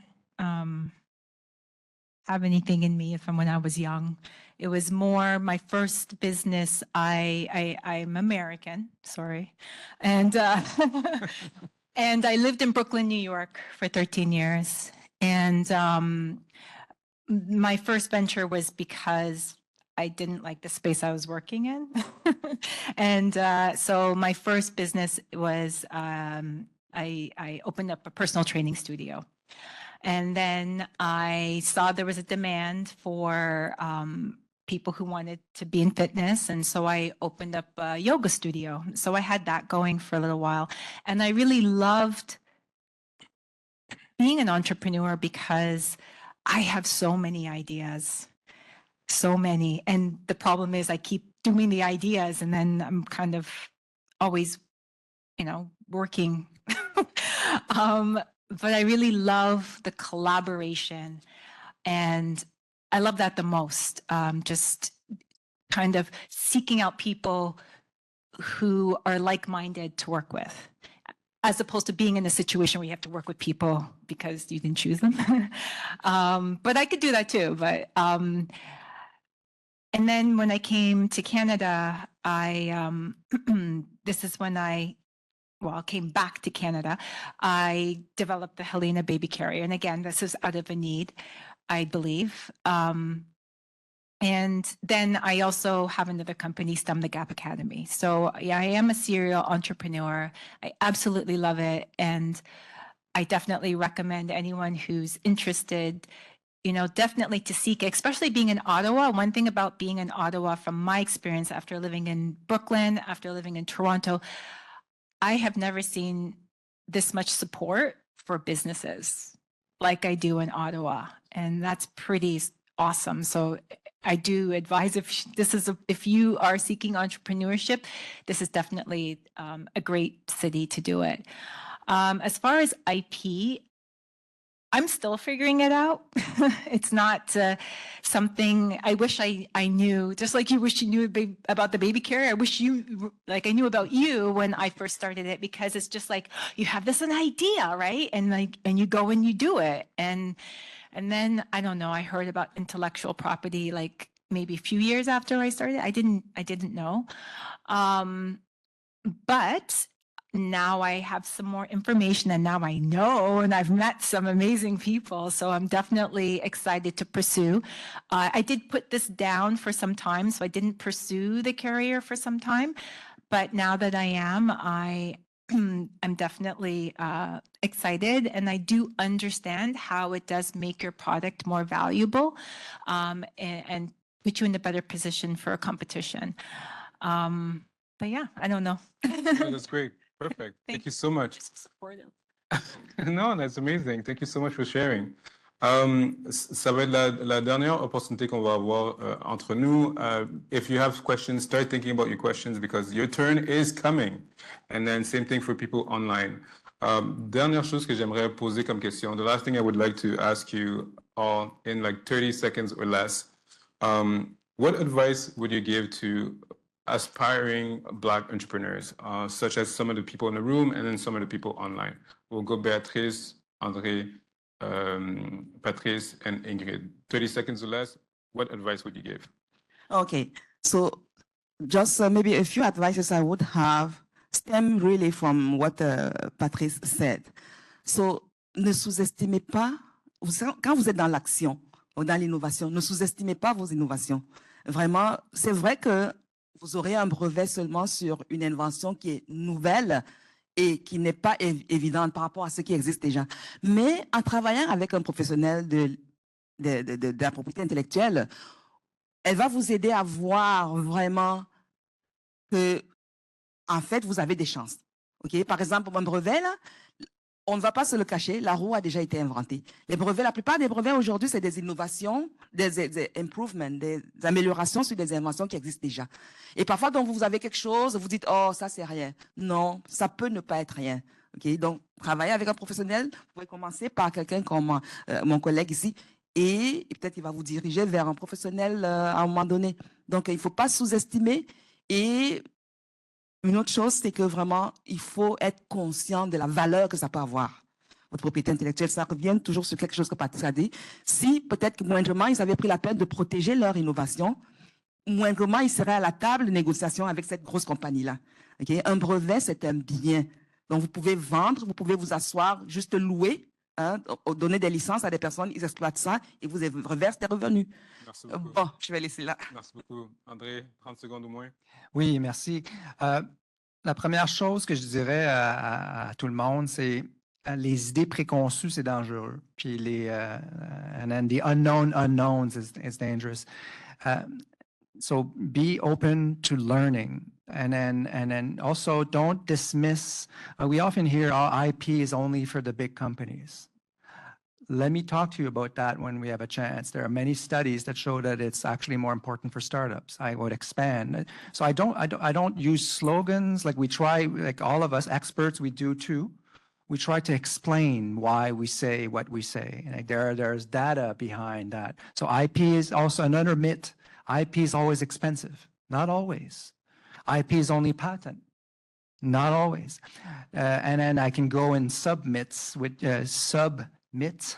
S7: have anything in me from when I was young. It was more my first business. I'm American, sorry. And, and I lived in Brooklyn, New York for 13 years. And my first venture was because I didn't like the space I was working in. And so my first business was I opened up a personal training studio. And then I saw there was a demand for people who wanted to be in fitness. And so I opened up a yoga studio. So I had that going for a little while. And I really loved being an entrepreneur because I have so many ideas, so many. And the problem is I keep doing the ideas and then I'm kind of always, you know, working. But I really love the collaboration and I love that the most. Just kind of seeking out people who are like-minded to work with, as opposed to being in a situation where you have to work with people because you didn't choose them. But I could do that too. But and then when I came to Canada, this is when I came back to Canada. I developed the Helena baby carrier, and again, this is out of a need, I believe. And then I also have another company, STEM the Gap Academy. So yeah, I am a serial entrepreneur. I absolutely love it. And I definitely recommend anyone who's interested, you know, definitely to seek it, especially being in Ottawa. One thing about being in Ottawa, from my experience after living in Brooklyn, after living in Toronto, I have never seen this much support for businesses like I do in Ottawa. And that's pretty awesome. So I do advise if you are seeking entrepreneurship, this is definitely a great city to do it. As far as IP, I'm still figuring it out. It's not something I wish I knew, just like you wish you knew about the baby carrier. I wish I knew about you when I first started it, because it's just like you have an idea, right? And you go and you do it. And then, I don't know, I heard about intellectual property like maybe a few years after I started. I didn't know. But now I have some more information and now I know, and I've met some amazing people. So I'm definitely excited to pursue. I did put this down for some time, so I didn't pursue the carrier for some time. But now that I am, I'm definitely excited, and I do understand how it does make your product more valuable and put you in a better position for a competition. But yeah, I don't know.
S1: Oh, that's great. Perfect. Thank you so much. No, that's amazing. Thank you so much for sharing. Ça va être la dernière opportunité qu'on va avoir entre nous. If you have questions, start thinking about your questions because your turn is coming. And then same thing for people online. Dernière chose que j'aimerais poser comme question. The last thing I would like to ask you all in like 30 seconds or less. What advice would you give to aspiring Black entrepreneurs, such as some of the people in the room and then some of the people online? We'll go Béatrice, André, Patrice, and Ingrid. 30 seconds or less, what advice would you give?
S5: Okay, so just maybe a few advices I would have stem really from what Patrice said. So, ne sous-estimez pas, quand vous êtes dans l'action ou dans l'innovation, ne sous-estimez pas vos innovations. Vraiment, c'est vrai que vous aurez un brevet seulement sur une invention qui est nouvelle et qui n'est pas évidente par rapport à ce qui existe déjà. Mais en travaillant avec un professionnel de la propriété intellectuelle, elle va vous aider à voir vraiment que, en fait, vous avez des chances. Okay? Par exemple, pour un brevet, là, on ne va pas se le cacher, la roue a déjà été inventée. Les brevets, la plupart des brevets aujourd'hui, c'est des innovations, des improvements, des améliorations sur des inventions qui existent déjà. Et parfois, donc, vous avez quelque chose, vous dites, oh, ça, c'est rien. Non, ça peut ne pas être rien. Okay? Donc, travailler avec un professionnel, vous pouvez commencer par quelqu'un comme mon collègue ici, et peut-être il va vous diriger vers un professionnel à un moment donné. Donc, il ne faut pas sous-estimer. Et une autre chose, c'est que vraiment, il faut être conscient de la valeur que ça peut avoir. votre propriété intellectuelle, ça revient toujours sur quelque chose que Patrice a dit. Si peut-être que moindrement, ils avaient pris la peine de protéger leur innovation, moindrement, ils seraient à la table de négociation avec cette grosse compagnie-là. Okay? Un brevet, c'est un bien. Donc, vous pouvez vendre, vous pouvez vous asseoir, juste louer, hein, donner des licences à des personnes, ils exploitent ça et vous reversent des revenus.
S1: Merci beaucoup.
S5: Bon, je vais laisser là.
S1: Merci beaucoup. André, 30 secondes au moins.
S4: Oui, merci. La première chose que je dirais à tout le monde, c'est les idées préconçues, c'est dangereux. Puis and then the unknown unknowns is dangerous. So be open to learning, and then also don't dismiss. We often hear, "Oh, IP is only for the big companies." Let me talk to you about that when we have a chance. There are many studies that show that it's actually more important for startups. I would expand. So I don't use slogans like we try, like all of us experts, we do too. We try to explain why we say what we say. Like there's data behind that. So IP is also another myth. IP is always expensive. Not always. IP is only patent. Not always. And then I can go in sub-myths with myths.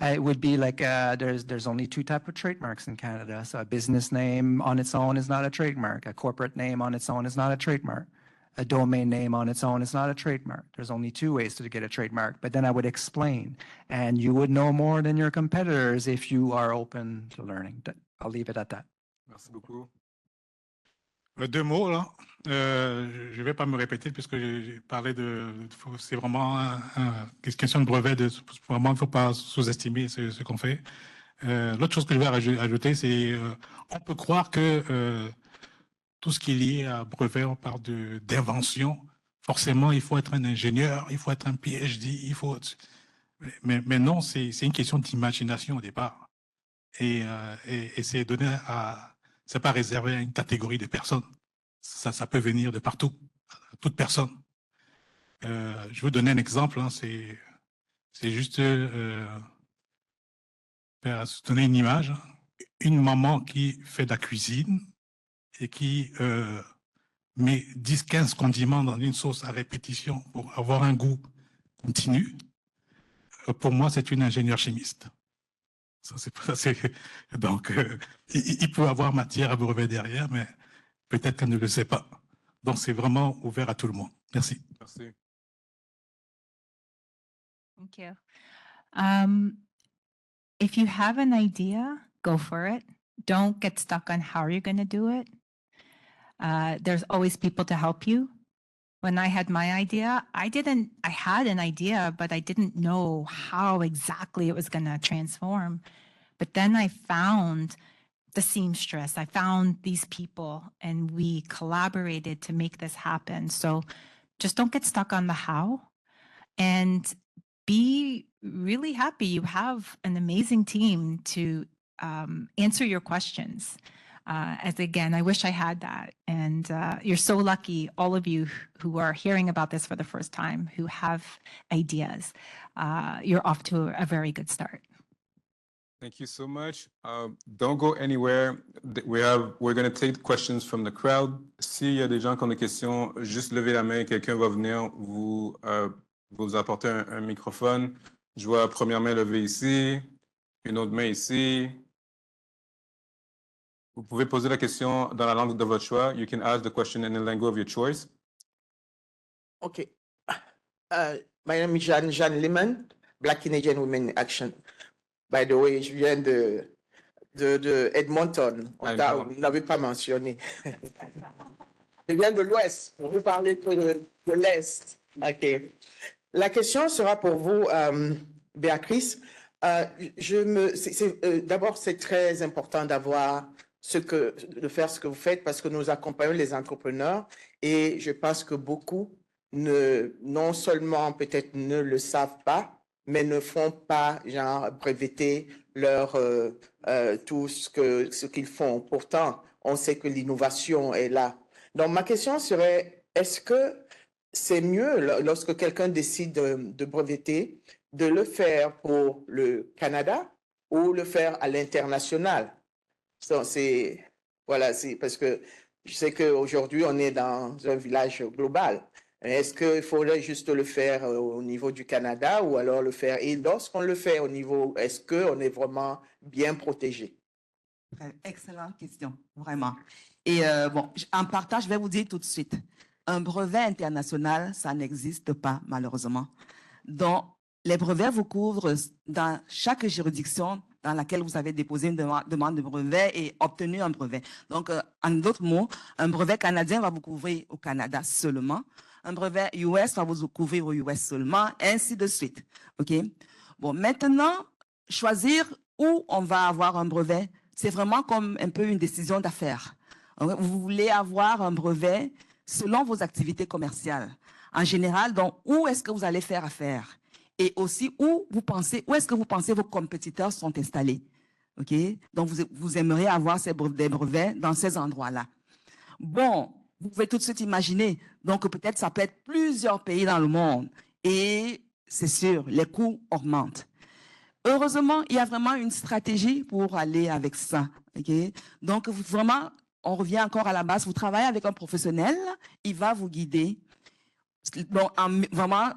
S4: It would be like there's only two types of trademarks in Canada. So a business name on its own is not a trademark. A corporate name on its own is not a trademark. A domain name on its own is not a trademark. There's only two ways to get a trademark. But then I would explain, and you would know more than your competitors if you are open to learning. I'll leave it at that.
S1: Merci beaucoup.
S6: Deux mots, là. Je ne vais pas me répéter puisque j'ai parlé c'est vraiment une question de brevet. Vraiment, il ne faut pas sous-estimer ce qu'on fait. L'autre chose que je vais ajouter, c'est on peut croire que tout ce qui est lié à brevet, on parle d'invention. Forcément, il faut être un ingénieur, il faut être un PhD, mais non, c'est une question d'imagination au départ. Et c'est donné c'est pas réservé à une catégorie de personnes. Ça peut venir de partout, à toute personne. Je veux donner un exemple. Hein, c'est juste donner une image. Une maman qui fait de la cuisine et qui met 10-15 condiments dans une sauce à répétition pour avoir un goût continu. Pour moi, c'est une ingénieure chimiste. Donc, il peut avoir matière à brevet derrière, mais peut-être qu'elle ne le sait pas. Donc, c'est vraiment ouvert à tout le monde. Merci.
S1: Merci.
S7: Thank you. If you have an idea, go for it. Don't get stuck on how you're going to do it. There's always people to help you. When I had my idea, I had an idea, but I didn't know how exactly it was going to transform. But then I found the seamstress. I found these people and we collaborated to make this happen. So just don't get stuck on the how and be really happy. You have an amazing team to answer your questions. As again, I wish I had that. And you're so lucky, all of you who are hearing about this for the first time, who have ideas. You're off to a very good start.
S1: Thank you so much. Don't go anywhere. We're going to take questions from the crowd. S'il y a des gens qui ont des questions, juste levez la main. Quelqu'un va venir vous apporter un microphone. Je vois la première main levée ici, une autre main ici. Vous pouvez poser la question dans la langue de votre choix. You can ask the question in the language of your choice.
S8: Okay. My name is Jeanne Lehman, Black Canadian Women in Action. By the way, je viens de Edmonton. On n'avait pas mentionné. Je viens de l'Ouest. On veut parler de l'Est. OK. La question sera pour vous, Béatrice. D'abord, c'est très important de faire ce que vous faites parce que nous accompagnons les entrepreneurs et je pense que beaucoup non seulement peut-être ne le savent pas, mais ne font pas, genre, breveter tout ce qu'ils font. Pourtant, on sait que l'innovation est là. Donc, ma question serait, est-ce que c'est mieux, lorsque quelqu'un décide de breveter, de le faire pour le Canada ou le faire à l'international? Voilà, c'est parce que je sais qu'aujourd'hui, on est dans un village global. Est-ce qu'il faudrait juste le faire au niveau du Canada ou alors le faire? Et lorsqu'on le fait au niveau, est-ce qu'on est vraiment bien protégé?
S5: Excellente question, vraiment. Et bon, en partage, je vais vous dire tout de suite, un brevet international, ça n'existe pas, malheureusement. Donc, les brevets vous couvrent dans chaque juridiction dans laquelle vous avez déposé une demande de brevet et obtenu un brevet. Donc, en d'autres mots, un brevet canadien va vous couvrir au Canada seulement. Un brevet US va vous couvrir au US seulement, ainsi de suite. OK? Bon, maintenant, choisir où on va avoir un brevet, c'est vraiment comme un peu une décision d'affaires. Vous voulez avoir un brevet selon vos activités commerciales. En général, donc, où est-ce que vous allez faire affaire? Et aussi, où est-ce que vous pensez vos compétiteurs sont installés? OK? Donc, vous aimeriez avoir des brevets dans ces endroits-là. Bon, vous pouvez tout de suite imaginer. Donc, peut-être ça peut être plusieurs pays dans le monde. Et c'est sûr, les coûts augmentent. Heureusement, il y a vraiment une stratégie pour aller avec ça. Okay? Donc, vraiment, on revient encore à la base. Vous travaillez avec un professionnel, il va vous guider. Donc, vraiment,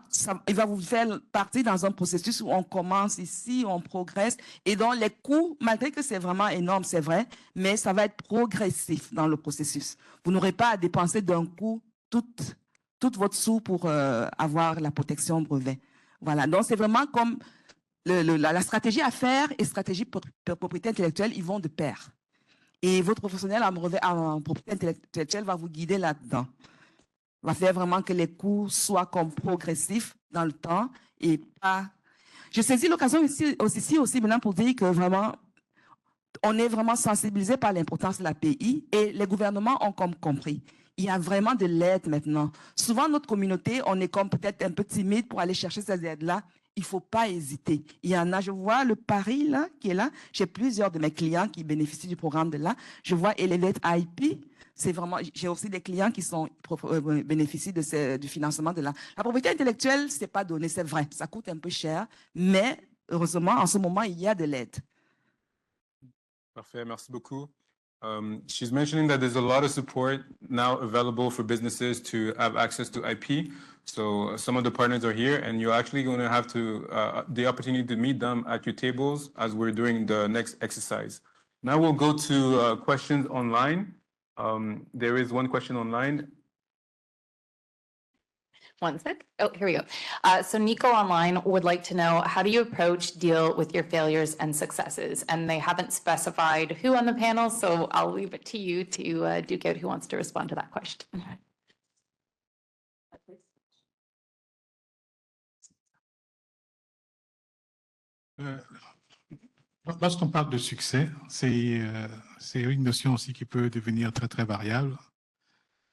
S5: il va vous faire partie dans un processus où on commence ici, on progresse. Et donc, les coûts, malgré que c'est vraiment énorme, c'est vrai, mais ça va être progressif dans le processus. Vous n'aurez pas à dépenser d'un coup toute votre sous pour avoir la protection brevet. Voilà. Donc, c'est vraiment comme la stratégie à faire et stratégie pour propriété intellectuelle, ils vont de pair. Et votre professionnel en propriété intellectuelle va vous guider là-dedans. Va faire vraiment que les coûts soient comme progressifs dans le temps et pas... Je saisis l'occasion aussi maintenant pour dire que vraiment, on est vraiment sensibilisé par l'importance de l'API et les gouvernements ont comme compris. Il y a vraiment de l'aide maintenant. Souvent, notre communauté, on est comme peut-être un peu timide pour aller chercher ces aides-là. Il ne faut pas hésiter. Il y en a, je vois le Paris là, qui est là. J'ai plusieurs de mes clients qui bénéficient du programme de là. Je vois Elevate IP. C'est vraiment, j'ai aussi des clients qui bénéficient du financement de là. La propriété intellectuelle, c'est pas donné, c'est vrai. Ça coûte un peu cher, mais heureusement, en ce moment, il y a de l'aide.
S1: Parfait, merci beaucoup. She's mentioning that there's a lot of support now available for businesses to have access to IP. So some of the partners are here, and you're actually going to have the opportunity to meet them at your tables as we're doing the next exercise. Now we'll go to questions online. There is one question online.
S9: One sec. Oh, here we go. So Nico online would like to know, how do you deal with your failures and successes? And they haven't specified who on the panel, so I'll leave it to you to duke out who wants to respond to that question.
S6: Lorsqu'on parle de succès, c'est une notion aussi qui peut devenir très, très variable.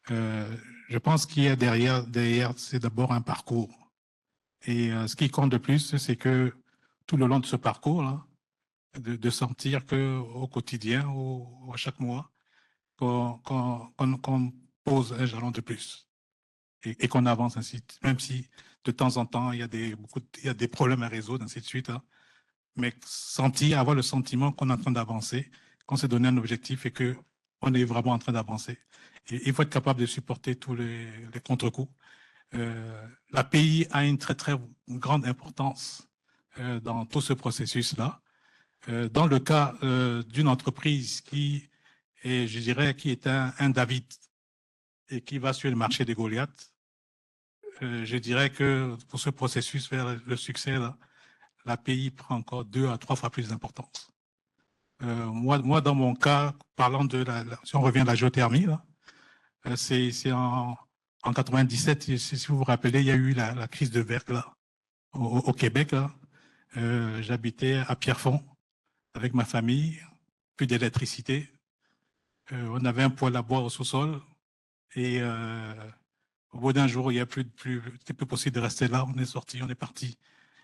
S6: Je pense qu'il y a derrière c'est d'abord un parcours. Et ce qui compte de plus, c'est que tout le long de ce parcours-là, de sentir qu'au quotidien, à chaque mois, qu'on pose un jalon de plus et qu'on avance ainsi, même si de temps en temps, il y a des problèmes à résoudre, ainsi de suite. Hein. Mais avoir le sentiment qu'on est en train d'avancer, qu'on s'est donné un objectif et qu'on est vraiment en train d'avancer. Et il faut être capable de supporter tous les contre-coups. L'API a une très, très grande importance dans tout ce processus-là. Dans le cas d'une entreprise qui est un David et qui va sur le marché des Goliaths, je dirais que pour ce processus vers le succès, là, l'API prend encore 2 à 3 fois plus d'importance. Moi, dans mon cas, parlant si on revient à la géothermie, là, c'est en 97, si vous vous rappelez, il y a eu la crise de verglas au Québec. J'habitais à Pierrefonds avec ma famille, plus d'électricité. On avait un poêle à bois au sous-sol et au bout d'un jour, il n'y a c'était plus possible de rester là. On est sorti, on est parti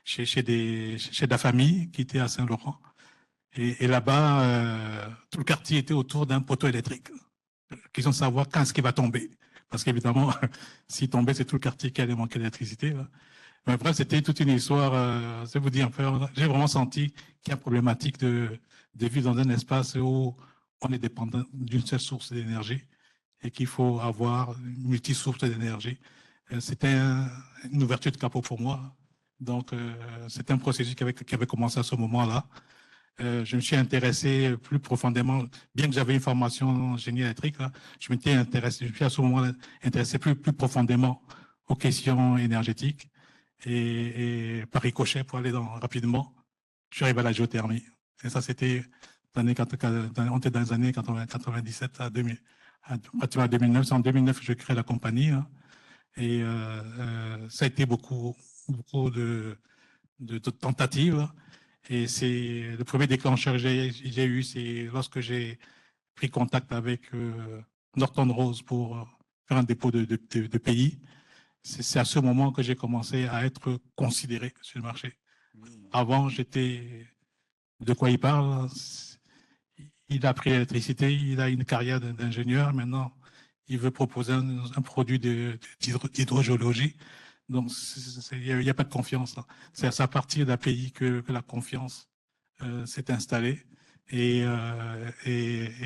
S6: chez la famille qui était à Saint-Laurent. Et là-bas, tout le quartier était autour d'un poteau électrique. Question de savoir quand est-ce qu'il va tomber. Parce qu'évidemment, s'il tombait, c'est tout le quartier qui allait manquer d'électricité. Mais bref, c'était toute une histoire. C'est vous dire, j'ai vraiment senti qu'il y a une problématique de vivre dans un espace où on est dépendant d'une seule source d'énergie et qu'il faut avoir une multi-source d'énergie. C'était une ouverture de capot pour moi. Donc, c'était un processus qui avait commencé à ce moment-là. Je me suis intéressé plus profondément, bien que j'avais une formation en génie électrique, là, je me suis à ce moment-là intéressé plus profondément aux questions énergétiques et par ricochet, pour aller rapidement, je suis arrivé à la géothermie. Et ça, c'était on était dans les années 97 à 2000, pratiquement à 2009. C'est en 2009 que je crée la compagnie. Hein, et ça a été beaucoup de tentatives. Et c'est le premier déclencheur que j'ai eu, c'est lorsque j'ai pris contact avec Norton Rose pour faire un dépôt de pays. C'est à ce moment que j'ai commencé à être considéré sur le marché. Avant, j'étais... De quoi il parle? Il a appris l'électricité, il a une carrière d'ingénieur. Maintenant, il veut proposer un produit d'hydrogéologie. Donc, il n'y a pas de confiance. C'est à partir d'un pays que la confiance s'est installée et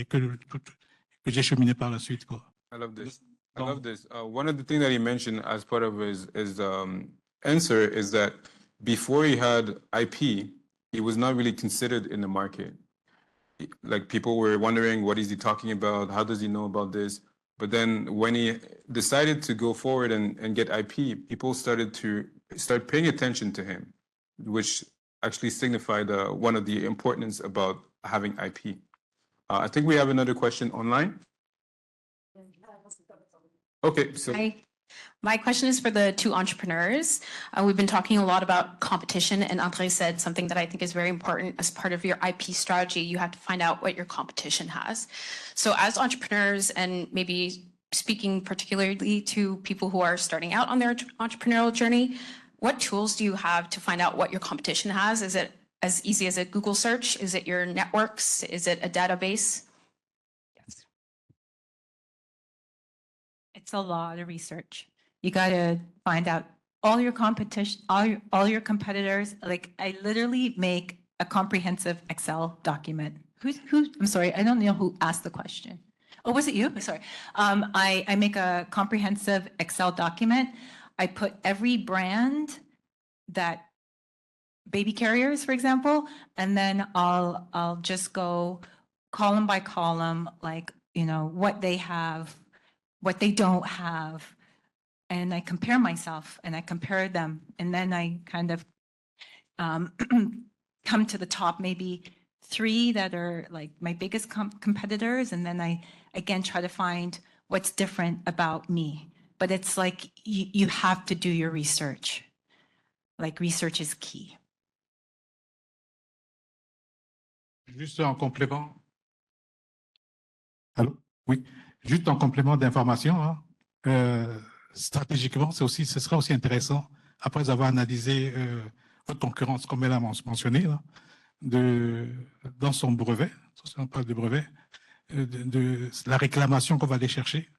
S6: que j'ai cheminé par la suite, quoi.
S1: I love this. I love this. One of the things that he mentioned as part of his answer is that before he had IP, he was not really considered in the market. Like people were wondering, what is he talking about? How does he know about this? But then when he decided to go forward and get IP, people started paying attention to him, which actually signified one of the importance about having IP. I think we have another question online. Okay, so
S10: Hi. My question is for the two entrepreneurs. We've been talking a lot about competition, and André said something that I think is very important. As part of your IP strategy, you have to find out what your competition has. So as entrepreneurs, and maybe speaking particularly to people who are starting out on their entrepreneurial journey, what tools do you have to find out what your competition has? Is it as easy as a Google search? Is it your networks? Is it a database? Yes.
S7: It's a lot of research. You got to find out all your competition, all your competitors. Like I literally make a comprehensive Excel document. I'm sorry, I don't know who asked the question. Oh, was it you? Sorry. I make a comprehensive Excel document. I put every brand that baby carriers, for example, and then I'll just go column by column, like, you know, what they have, what they don't have. And I compare myself and I compare them. And then I kind of come to the top, maybe 3 that are like my biggest competitors. And then I, again, try to find what's different about me. But it's like, you have to do your research. Like research is key.
S6: Juste en complément. Allô? Oui. Juste en complément d'information, hein. Stratégiquement, ce serait aussi intéressant, après avoir analysé votre concurrence, comme elle a mentionné, là, dans son brevet, on parle de brevet, de la réclamation qu'on va aller chercher.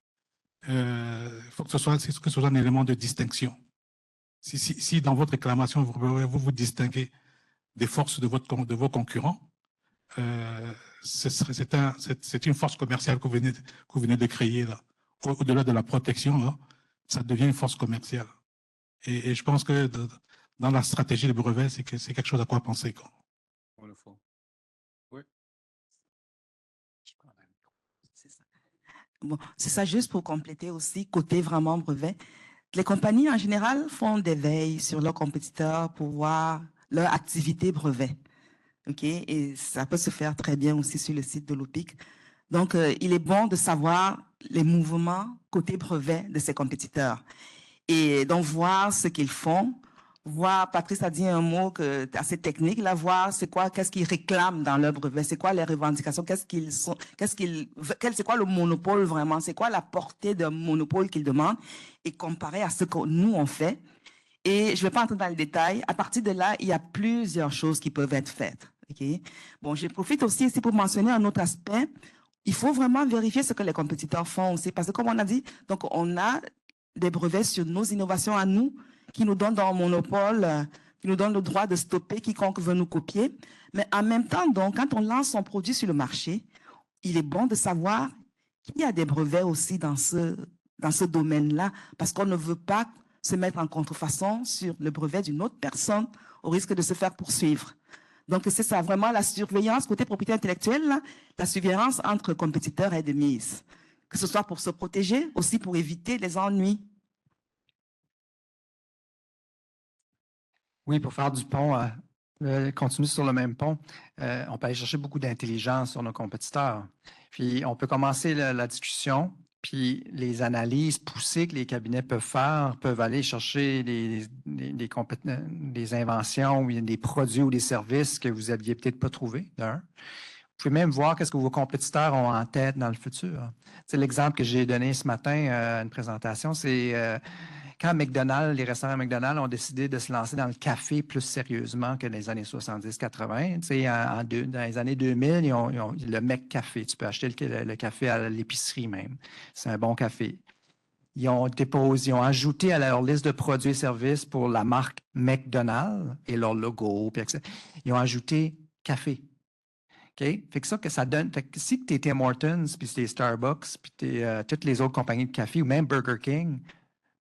S6: Il faut que ce soit un élément de distinction. Si dans votre réclamation, vous distinguez des forces de vos concurrents, c'est une force commerciale que vous venez de créer, là. Au-delà de la protection, là, ça devient une force commerciale. Et je pense que dans la stratégie des brevets, c'est quelque chose à quoi penser, quoi.
S1: Wonderful. Oui.
S5: Bon, c'est ça, juste pour compléter aussi, côté vraiment brevet. Les compagnies, en général, font des veilles sur leurs compétiteurs pour voir leur activité brevet. Okay? Et ça peut se faire très bien aussi sur le site de l'OPIC. Donc, il est bon de savoir les mouvements côté brevet de ses compétiteurs. Et donc, voir ce qu'ils font, voir, Patrice a dit un mot assez technique, là, voir qu'est-ce qu'ils réclament dans leur brevet, c'est quoi les revendications, c'est quoi le monopole vraiment, c'est quoi la portée de monopole qu'ils demandent, et comparer à ce que nous, on fait. Et je ne vais pas entrer dans les détails. À partir de là, il y a plusieurs choses qui peuvent être faites. Okay? Bon, je profite aussi ici pour mentionner un autre aspect. Il faut vraiment vérifier ce que les compétiteurs font aussi, parce que comme on a dit, donc on a des brevets sur nos innovations à nous, qui nous donnent dans le monopole, qui nous donnent le droit de stopper quiconque veut nous copier. Mais en même temps, donc, quand on lance son produit sur le marché, il est bon de savoir qu'il y a des brevets aussi dans dans ce domaine-là parce qu'on ne veut pas se mettre en contrefaçon sur le brevet d'une autre personne au risque de se faire poursuivre. Donc, c'est ça, vraiment la surveillance, côté propriété intellectuelle, là, la surveillance entre compétiteurs et de mise, que ce soit pour se protéger, aussi pour éviter les ennuis.
S4: Oui, pour faire du pont, continuer sur le même pont, on peut aller chercher beaucoup d'intelligence sur nos compétiteurs. Puis, on peut commencer la discussion, puis les analyses poussées que les cabinets peuvent faire, peuvent aller chercher des inventions ou des produits ou des services que vous n'aviez peut-être pas trouvés, d'un. Vous pouvez même voir qu'est-ce que vos compétiteurs ont en tête dans le futur. C'est l'exemple que j'ai donné ce matin à une présentation, c'est quand McDonald's, les restaurants McDonald's ont décidé de se lancer dans le café plus sérieusement que dans les années 70-80. Dans les années 2000, ils ont le McCafé. Tu peux acheter le café à l'épicerie même. C'est un bon café. Ils ont ajouté à leur liste de produits et services pour la marque McDonald's et leur logo. Ils ont ajouté café. OK? Fait que ça donne. Fait que si tu es Tim Hortons, puis tu es Starbucks, puis tu es toutes les autres compagnies de café ou même Burger King,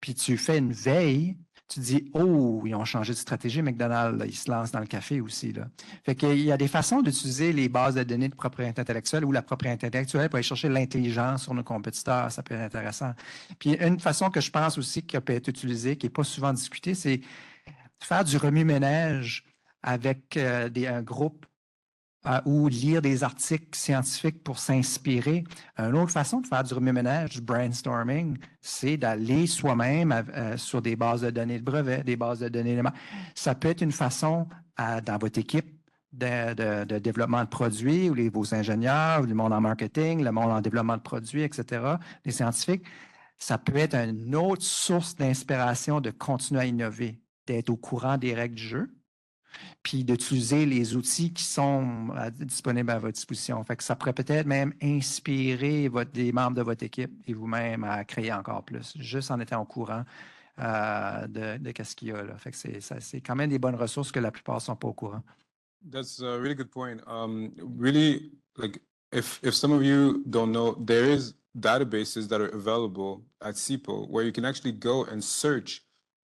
S4: puis tu fais une veille, tu dis, oh, ils ont changé de stratégie, McDonald's, là, ils se lancent dans le café aussi. Là. Fait qu'il y a des façons d'utiliser les bases de données de propriété intellectuelle ou la propriété intellectuelle pour aller chercher l'intelligence sur nos compétiteurs. Ça peut être intéressant. Puis une façon que je pense aussi qui peut être utilisée, qui n'est pas souvent discutée, c'est faire du remue-ménage avec un groupe ou lire des articles scientifiques pour s'inspirer. Une autre façon de faire du remue-ménage, du brainstorming, c'est d'aller soi-même sur des bases de données de brevets, des bases de données de... Ça peut être une façon dans votre équipe de développement de produits, ou vos ingénieurs, ou le monde en marketing, le monde en développement de produits, etc., les scientifiques. Ça peut être une autre source d'inspiration de continuer à innover, d'être au courant des règles du jeu, puis d'utiliser les outils qui sont disponibles à votre disposition. Fait que ça pourrait peut-être même inspirer des membres de votre équipe et vous-même à créer encore plus, juste en étant au courant de ce qu'il y a là. Fait que c'est quand même des bonnes ressources que la plupart ne sont pas au courant.
S1: That's a really good point. Really, like if some of you don't know, there is databases that are available at CIPO where you can actually go and search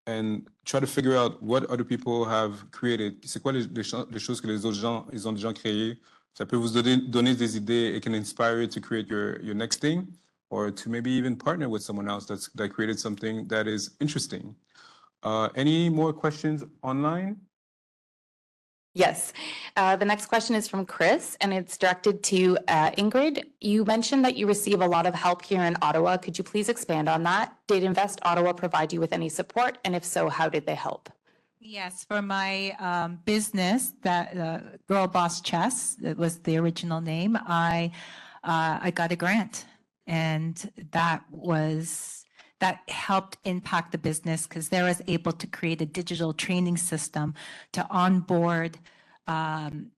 S1: and try to figure out what other people have created. C'est quoi les choses que les autres gens, ils ont déjà créées. Ça peut vous donner des idées. It can inspire you to create your next thing or to maybe even partner with someone else that created something that is interesting. Any more questions online?
S9: Yes. The next question is from Chris, and it's directed to Ingrid. You mentioned that you receive a lot of help here in Ottawa. Could you please expand on that? Did Invest Ottawa provide you with any support? And if so, how did they help?
S7: Yes, for my business, that Girl Boss Chess, it was the original name, I got a grant, and that helped impact the business because they was able to create a digital training system to onboard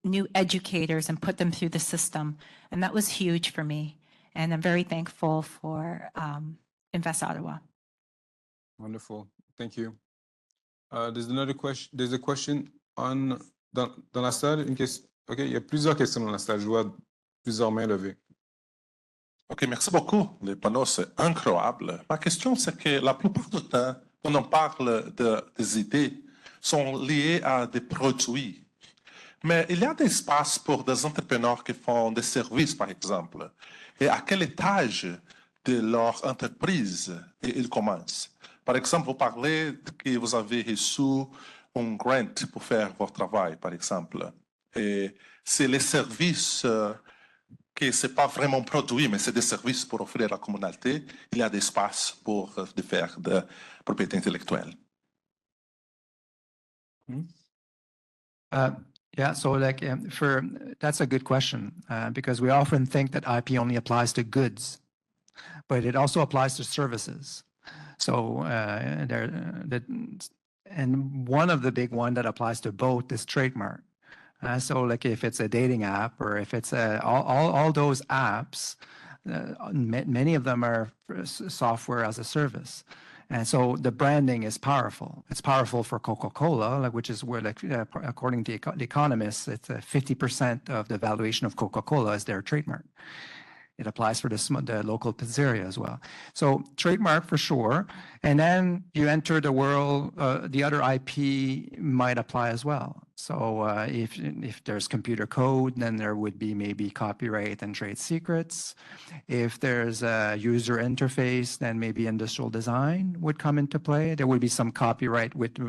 S7: new educators and put them through the system. And that was huge for me. And I'm very thankful for Invest Ottawa.
S1: Wonderful. Thank you. There's another question. There's a question dans la salle. OK, il y a plusieurs questions dans la salle. Je vois plusieurs mains levées.
S11: OK, merci beaucoup. Les panneaux, c'est incroyable. Ma question, c'est que la plupart du temps, quand on parle des idées, sont liées à des produits. Mais il y a des espaces pour des entrepreneurs qui font des services, par exemple. Et à quel étage de leur entreprise ils commencent? Par exemple, vous parlez que vous avez reçu un grant pour faire votre travail, par exemple. Et c'est les services... que ce n'est pas vraiment produit, mais c'est des services pour offrir à la communauté. Il y a des espaces pour faire de propriété intellectuelle.
S4: Yeah, so that's a good question because we often think that IP only applies to goods, but it also applies to services. So, and one of the big one that applies to both is trademark. So like if it's a dating app or if it's all those apps, many of them are software as a service. And so the branding is powerful. It's powerful for Coca-Cola, which is where, according to the economists, it's 50% of the valuation of Coca-Cola is their trademark. It applies for the local pizzeria as well. So trademark for sure. And then you enter the world, the other IP might apply as well. So if there's computer code, then there would be maybe copyright and trade secrets. If there's a user interface, then maybe industrial design would come into play. There would be some copyright with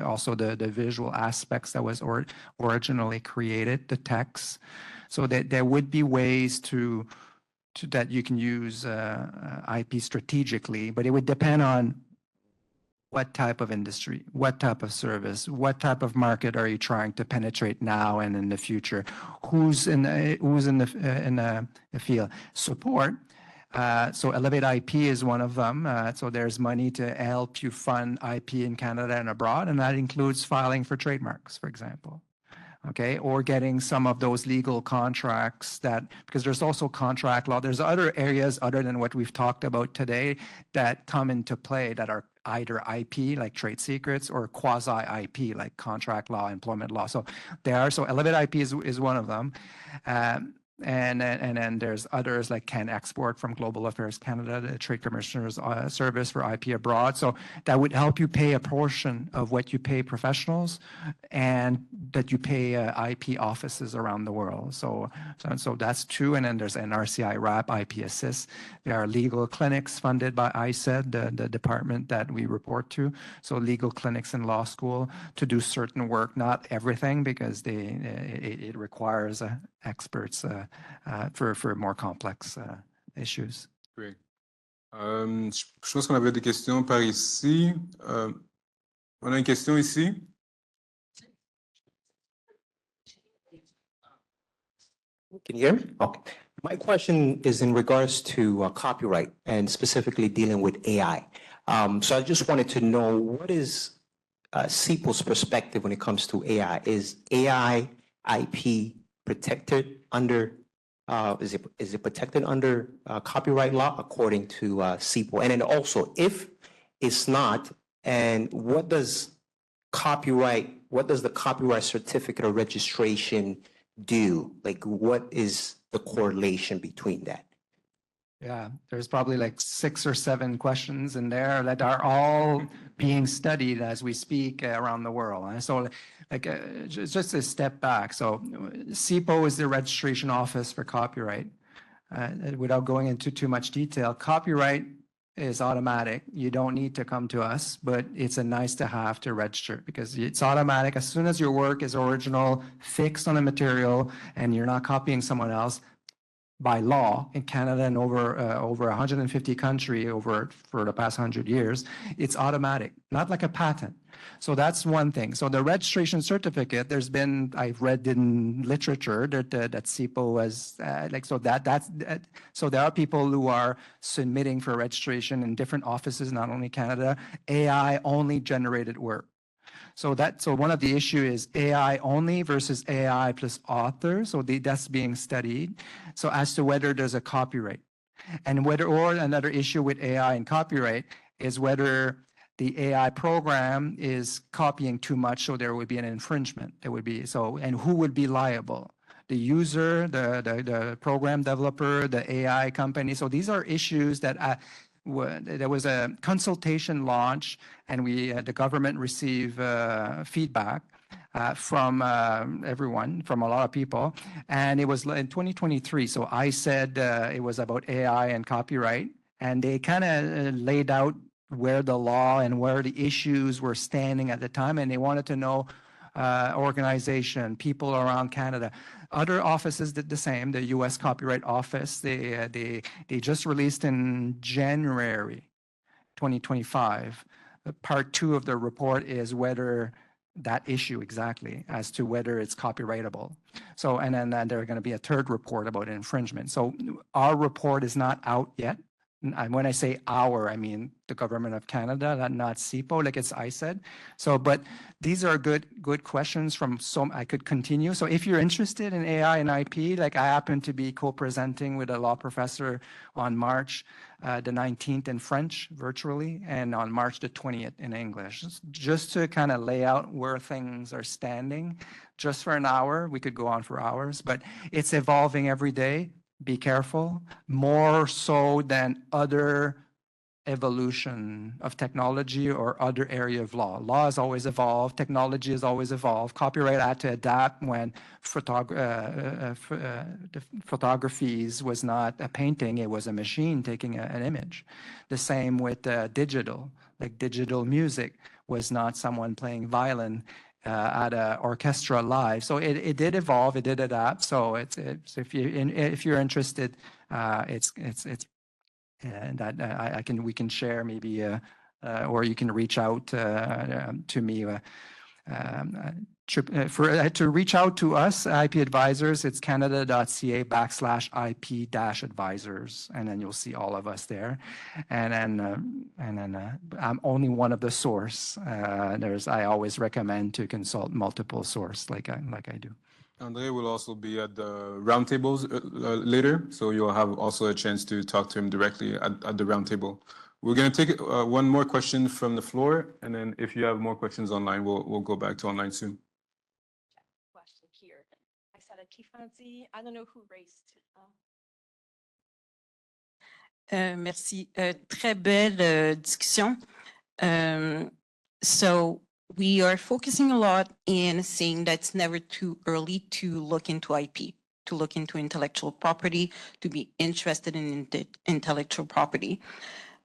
S4: also the visual aspects that was originally created, the text. So that there would be ways that you can use IP strategically, but it would depend on what type of industry, what type of service, what type of market are you trying to penetrate now and in the future? Who's in the field? Support. So Elevate IP is one of them. So there's money to help you fund IP in Canada and abroad, and that includes filing for trademarks, for example. Okay, or getting some of those legal contracts because there's also contract law. There's other areas other than what we've talked about today that come into play that are either IP, like trade secrets, or quasi-IP, like contract law, employment law. So Elevate IP is one of them. And then there's others like Can Export from Global Affairs Canada, the Trade Commissioner's Service for IP abroad. So that would help you pay a portion of what you pay professionals and that you pay IP offices around the world. So that's two. And then there's NRCI RAP, IP Assist. There are legal clinics funded by ISED, the department that we report to. So legal clinics in law school to do certain work, not everything, because it requires experts for more complex issues.
S1: Great. Je pense qu'on avait des questions par ici. On a une question ici.
S12: Can you hear me? Okay. My question is in regards to copyright and specifically dealing with AI. So I just wanted to know, what is CIPO's perspective when it comes to AI? Is AI IP protected under, is it protected under copyright law according to CIPO? And then also, if it's not, and what does the copyright certificate or registration do? Like, what is the correlation between that?
S4: Yeah, there's probably like 6 or 7 questions in there that are all being studied as we speak around the world. And so like just a step back. So CIPO is the registration office for copyright. Without going into too much detail, copyright is automatic. You don't need to come to us, but it's a nice to have to register because it's automatic. As soon as your work is original, fixed on a material, and you're not copying someone else, by law in Canada and over 150 countries for the past 100 years, it's automatic, not like a patent. So that's one thing. So the registration certificate, I've read in literature that CIPO has so there are people who are submitting for registration in different offices, not only Canada, AI only generated work. So one of the issues is AI only versus AI plus author. So that's being studied. So as to whether there's a copyright, and or another issue with AI and copyright is whether the AI program is copying too much, so there would be an infringement. And who would be liable? The user, the program developer, the AI company. So these are issues that. There was a consultation launch, and the government received feedback from everyone, from a lot of people, and it was in 2023. So I said it was about AI and copyright, and they kind of laid out where the law and where the issues were standing at the time, and they wanted to know organization, people around Canada. Other offices did the same. The U.S. Copyright Office, they just released in January 2025. Part 2 of the report is whether that issue exactly as to whether it's copyrightable. So, and then there's going to be a 3rd report about infringement. So our report is not out yet. And when I say our, I mean the government of Canada, not CIPO, like I said. So, but these are good questions from some. I could continue. So if you're interested in AI and IP, like I happen to be co-presenting with a law professor on March the 19th in French virtually, and on March the 20th in English, just to kind of lay out where things are standing. Just for an hour, we could go on for hours, but it's evolving every day. be careful, more so than other evolution of technology or other area of law. Law has always evolved, technology has always evolved. Copyright had to adapt when photographies was not a painting, it was a machine taking an image. The same with digital, like digital music was not someone playing violin at an orchestra live. So it did evolve, it did adapt. So it's if you're interested, and that we can share maybe, or you can reach out to me. To reach out to us, IP Advisors, it's canada.ca/IP-advisors, and then you'll see all of us there. And then I'm only one of the source. I always recommend to consult multiple source like I do.
S1: Andre will also be at the roundtables later, so you'll have also a chance to talk to him directly at the roundtable. We're going to take one more question from the floor, and then if you have more questions online, we'll go back to online soon.
S2: Question here. I said a Kifanzi. I don't know who raised. Merci. Très belle discussion. So we are focusing a lot in saying that it's never too early to look into IP, to look into intellectual property, to be interested in intellectual property.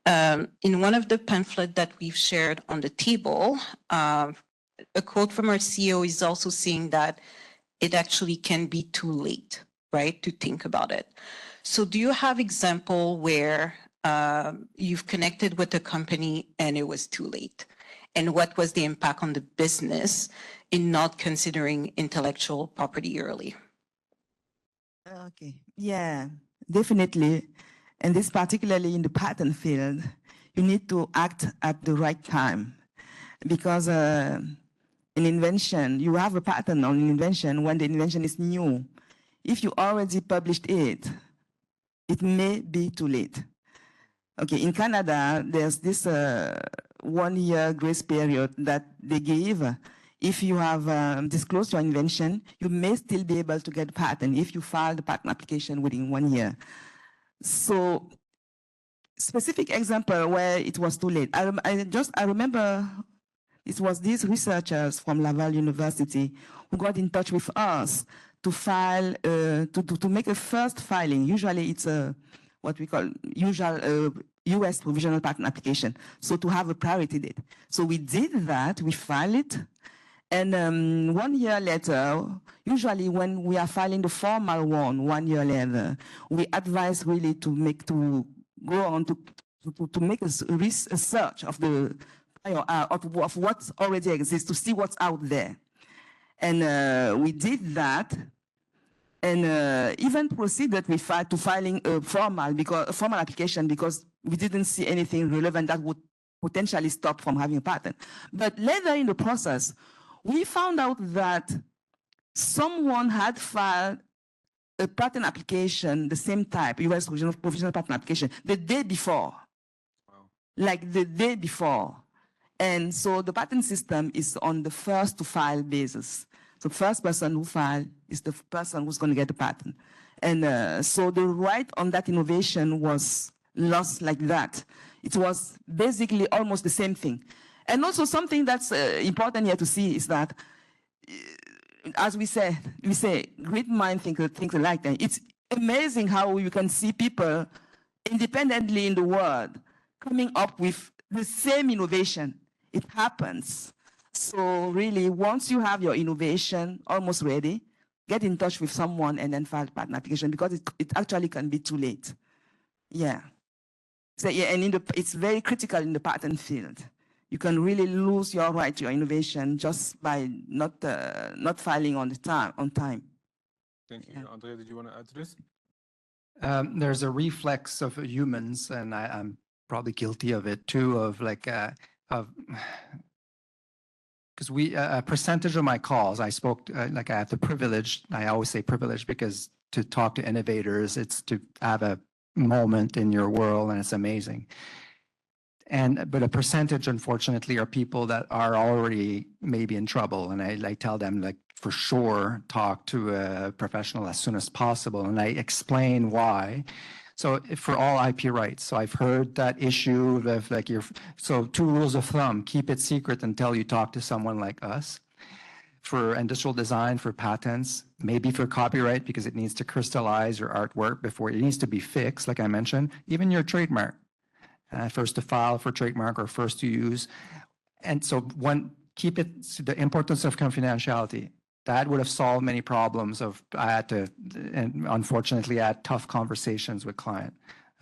S2: In one of the pamphlets that we've shared on the table, a quote from our CEO is also saying that it actually can be too late, right, to think about it. So do you have example where you've connected with a company and it was too late? And what was the impact on the business in not considering intellectual property early?
S5: Okay, yeah, definitely. And this particularly in the patent field, you need to act at the right time. Because an invention, you have a patent on an invention when the invention is new. If you already published it, it may be too late. Okay, in Canada, there's this 1 year grace period that they give. If you have disclosed your invention, you may still be able to get a patent if you file the patent application within 1 year. So, specific example where it was too late. I remember it was these researchers from Laval University who got in touch with us to file, to make a first filing. Usually it's what we call usual US provisional patent application. So to have a priority date. So we did that, we filed it. And 1 year later, usually when we are filing the formal one, 1 year later, we advise really to go on to make a search of the of what already exists, to see what's out there. And we did that, and even proceeded with filing a formal application because we didn't see anything relevant that would potentially stop from having a patent. But later in the process, we found out that someone had filed a patent application, the same type, US provisional patent application, the day before. Wow. Like the day before. And so the patent system is on the first to file basis. So the first person who filed is the person who's going to get the patent. And so the right on that innovation was lost like that. It was basically almost the same thing. And also something that's important here to see is that, as we say, great mind think alike. It's amazing how you can see people independently in the world coming up with the same innovation. It happens. So really, once you have your innovation almost ready, get in touch with someone and then file a patent application because it actually can be too late. Yeah. So yeah, and it's very critical in the patent field. You can really lose your right to your innovation just by not filing on time.
S1: Thank you. Yeah. Andre, did you want to add to this?
S4: There's a reflex of humans, and I'm probably guilty of it too, of like, because a percentage of my calls, I spoke, like I have the privilege, I always say privilege because to talk to innovators, it's to have a moment in your world and it's amazing. But a percentage, unfortunately, are people that are already maybe in trouble. And I tell them, like, for sure, talk to a professional as soon as possible. And I explain why. So for all IP rights, so I've heard that issue of like so 2 rules of thumb: keep it secret until you talk to someone like us. For industrial design, for patents, maybe for copyright, because it needs to crystallize your artwork before it needs to be fixed, like I mentioned, even your trademark. First to file for trademark or first to use. And so keep it, the importance of confidentiality. That would have solved many problems and unfortunately, I had tough conversations with client.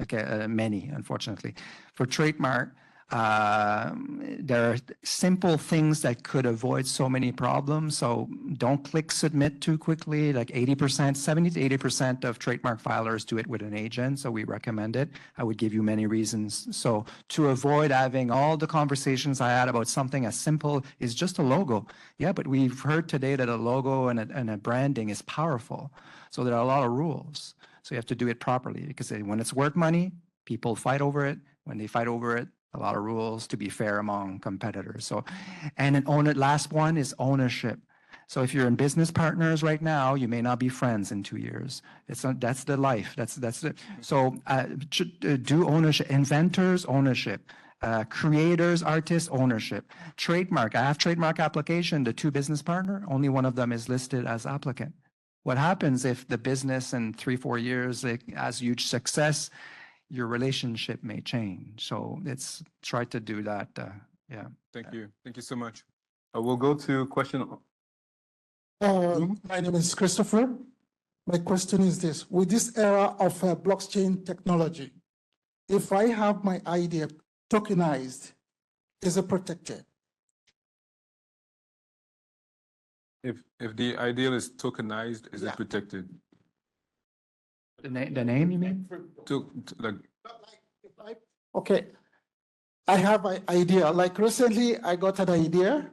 S4: Okay, many, unfortunately. For trademark, there are simple things that could avoid so many problems. So don't click submit too quickly. Like 80%, 70 to 80% of trademark filers do it with an agent. So we recommend it. I would give you many reasons. So to avoid having all the conversations I had about something as simple as just a logo. Yeah, but we've heard today that a logo and a branding is powerful. So there are a lot of rules. So you have to do it properly, because when it's worth money, people fight over it. When they fight over it, a lot of rules to be fair among competitors. So, and last one is ownership. So if you're in business partners right now, you may not be friends in 2 years. That's the life. That's it. So do ownership. Inventors, ownership. Creators, artists, ownership. Trademark. I have trademark application. The 2 business partner, only one of them is listed as applicant. What happens if the business in 3-4 years has huge success? Your relationship may change. So let's try to do that. Yeah.
S1: Thank you. Thank you so much. We'll go to question.
S13: My name is Christopher. My question is this: with this era of blockchain technology, if I have my idea tokenized, is it protected?
S1: If the idea is tokenized, is it protected?
S4: The name, you mean?
S13: Okay. I have an idea. Like recently, I got an idea,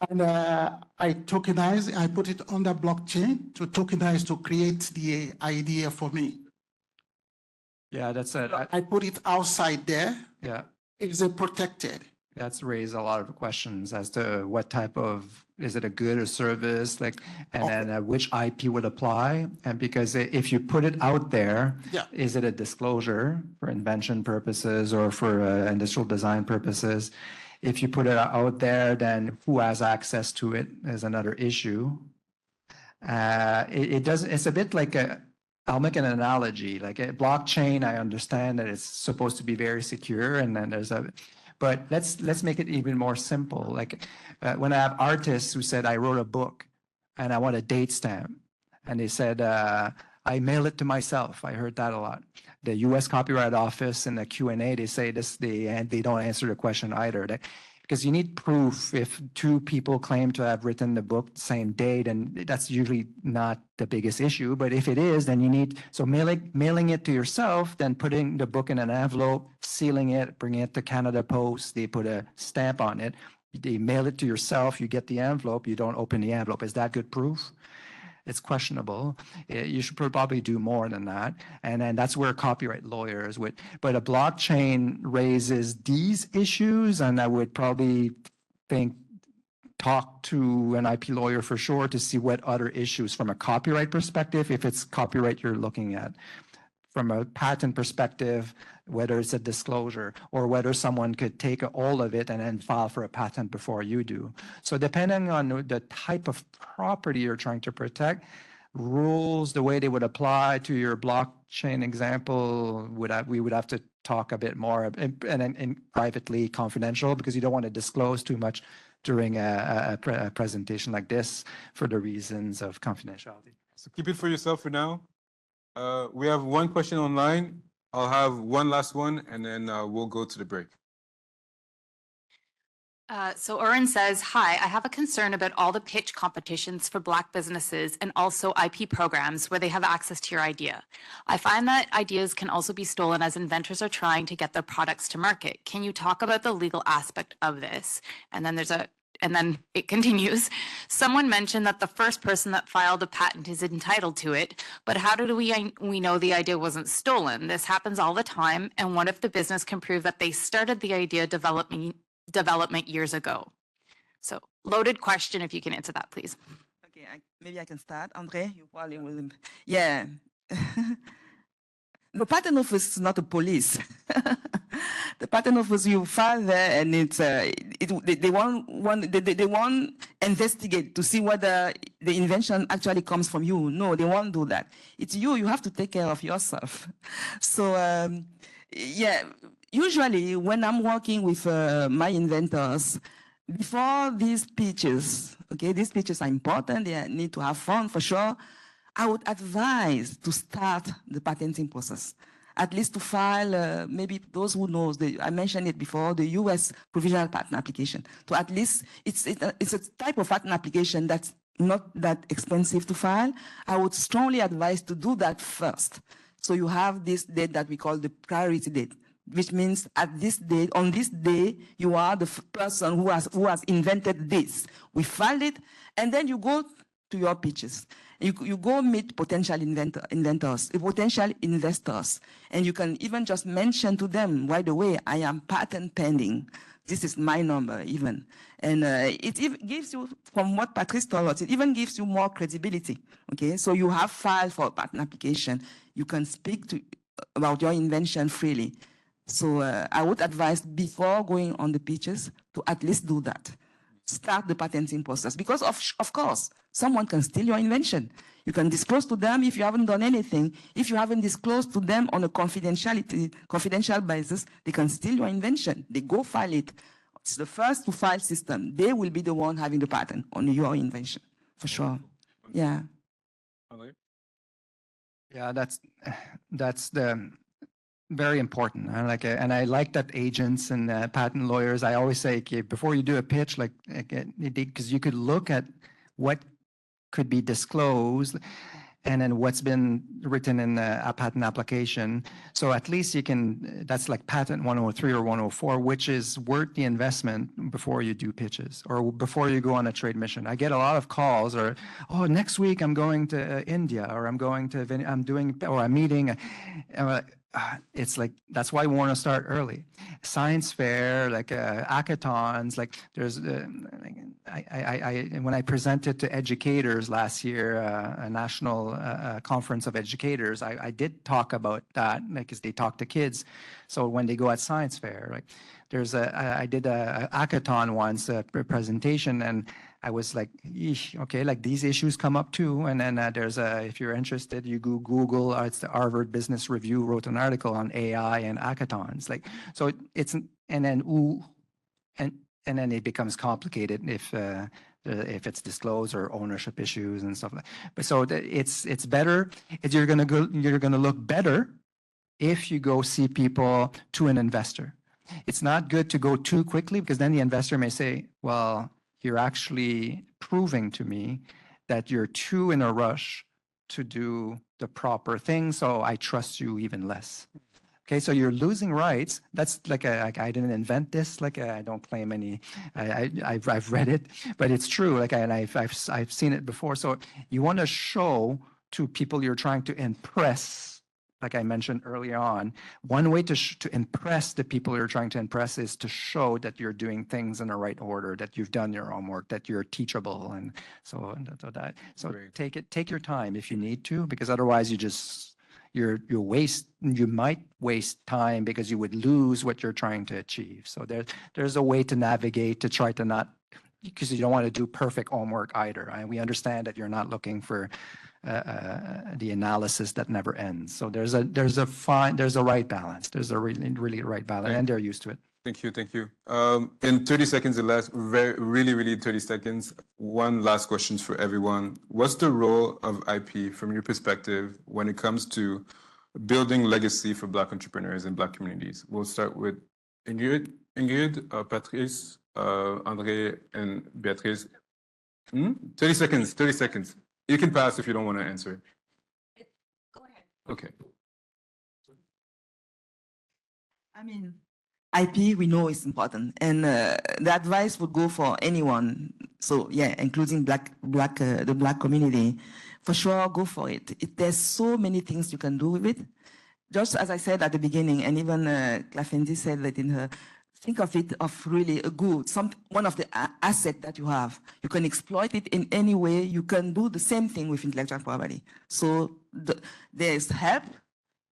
S13: and I tokenize. I put it on the blockchain to tokenize to create the idea for me.
S4: Yeah, that's it.
S13: I put it outside there.
S4: Yeah.
S13: Is it protected?
S4: That's raised a lot of questions as to what type of, is it a good or service, like, and then which IP would apply? And because if you put it out there, is it a disclosure for invention purposes or for industrial design purposes? If you put it out there, then who has access to it is another issue. It's a bit like I'll make an analogy, like a blockchain. I understand that it's supposed to be very secure, and then but let's make it even more simple. Like when I have artists who said, I wrote a book and I want a date stamp, and they said, I mail it to myself. I heard that a lot. The U.S. Copyright Office in the Q&A, they say this, they don't answer the question either. Because you need proof. If 2 people claim to have written the book the same date, and that's usually not the biggest issue. But if it is, then you need, so mailing it to yourself, then putting the book in an envelope, sealing it, bringing it to Canada Post, they put a stamp on it, they mail it to yourself, you get the envelope, you don't open the envelope. Is that good proof? It's questionable. You should probably do more than that. And then that's where copyright lawyers would, but a blockchain raises these issues, and I would probably talk to an IP lawyer for sure to see what other issues from a copyright perspective, if it's copyright you're looking at. From a patent perspective, whether it's a disclosure or whether someone could take all of it and then file for a patent before you do. So depending on the type of property you're trying to protect, rules, the way they would apply to your blockchain example, we would have to talk a bit more and privately confidential, because you don't want to disclose too much during a presentation like this for the reasons of confidentiality.
S1: So keep it for yourself for now. We have one question online. I'll have one last one, and then we'll go to the break.
S9: So Oren says, hi, I have a concern about all the pitch competitions for Black businesses and also IP programs where they have access to your idea. I find that ideas can also be stolen as inventors are trying to get their products to market. Can you talk about the legal aspect of this? And then there's a and then it continues. Someone mentioned that the first person that filed a patent is entitled to it, but how do we know the idea wasn't stolen? This happens all the time, and what if the business can prove that they started the idea development years ago? So loaded question, if you can answer that, please.
S5: Okay, maybe I can start. Andre, you probably will. Yeah. The patent office is not a police. The patent office, you file there, and they won't investigate to see whether the invention actually comes from you. No, they won't do that. It's you. You have to take care of yourself. So yeah, usually when I'm working with my inventors, before these pitches, okay, these pitches are important. They need to have fun for sure. I would advise to start the patenting process, at least to file, maybe those who knows, I mentioned it before, the US provisional patent application. To at least, it's a type of patent application that's not that expensive to file. I would strongly advise to do that first. So you have this date that we call the priority date, which means at this date, on this day, you are the person who has invented this. We filed it, and then you go to your pitches. You go meet potential inventors, potential investors, and you can even just mention to them, by the way, I am patent pending. This is my number even. And it gives you, from what Patrice told us, it even gives you more credibility, okay? So you have filed for a patent application. You can speak about your invention freely. So I would advise before going on the pitches to at least do that. Start the patenting process, because of course, someone can steal your invention. You can disclose to them if you haven't done anything. If you haven't disclosed to them on a confidential basis, they can steal your invention. They go file it. It's the first to file system. They will be the one having the patent on your invention, for sure. Yeah.
S4: Yeah, that's the very important. And I like that agents and patent lawyers, I always say, okay, before you do a pitch, because you could look at what could be disclosed and then what's been written in a patent application. So at least you can, that's like patent 103 or 104, which is worth the investment before you do pitches or before you go on a trade mission. I get a lot of calls or, oh, next week I'm going to India, or I'm meeting. It's like, that's why we want to start early. Science fair, like hackathons, like there's, when I presented to educators last year, a national conference of educators, I did talk about that, like, as they talk to kids. So when they go at science fair, like there's I did a hackathon once, a presentation, and I was like, okay, like these issues come up too. And then there's if you're interested, you Google, it's the Harvard Business Review wrote an article on AI and hackathons. Like, so it's, and then it becomes complicated if it's disclosed or ownership issues and stuff like that. But so it's better, you're gonna look better if you go see people to an investor. It's not good to go too quickly, because then the investor may say, well, you're actually proving to me that you're too in a rush to do the proper thing, so I trust you even less. Okay, so you're losing rights. That's like I didn't invent this. Like I don't claim any. I've read it, but it's true. Like and I've seen it before. So you want to show to people you're trying to impress. Like I mentioned earlier on, one way to impress the people you're trying to impress is to show that you're doing things in the right order, that you've done your homework, that you're teachable, and so take your time if you need to, because otherwise you might waste time because you would lose what you're trying to achieve. So there's a way to navigate to try to not, because you don't want to do perfect homework either. We understand that you're not looking for the analysis that never ends. So there's a right balance. There's a really right balance, and they're used to it.
S1: Thank you. In 30 seconds, really 30 seconds, one last question for everyone. What's the role of IP from your perspective when it comes to building legacy for Black entrepreneurs and Black communities? We'll start with Ingrid, Patrice, André, and Béatrice. 30 seconds. You can pass if you don't want to answer.
S2: Go ahead.
S1: Okay.
S5: I mean, IP, we know is important, and the advice would go for anyone. So yeah, including the Black community, for sure, go for it. There's so many things you can do with it. Just as I said at the beginning, and even Clafendi said that in her, think of it of really a good, one of the assets that you have. You can exploit it in any way. You can do the same thing with intellectual property. So there's help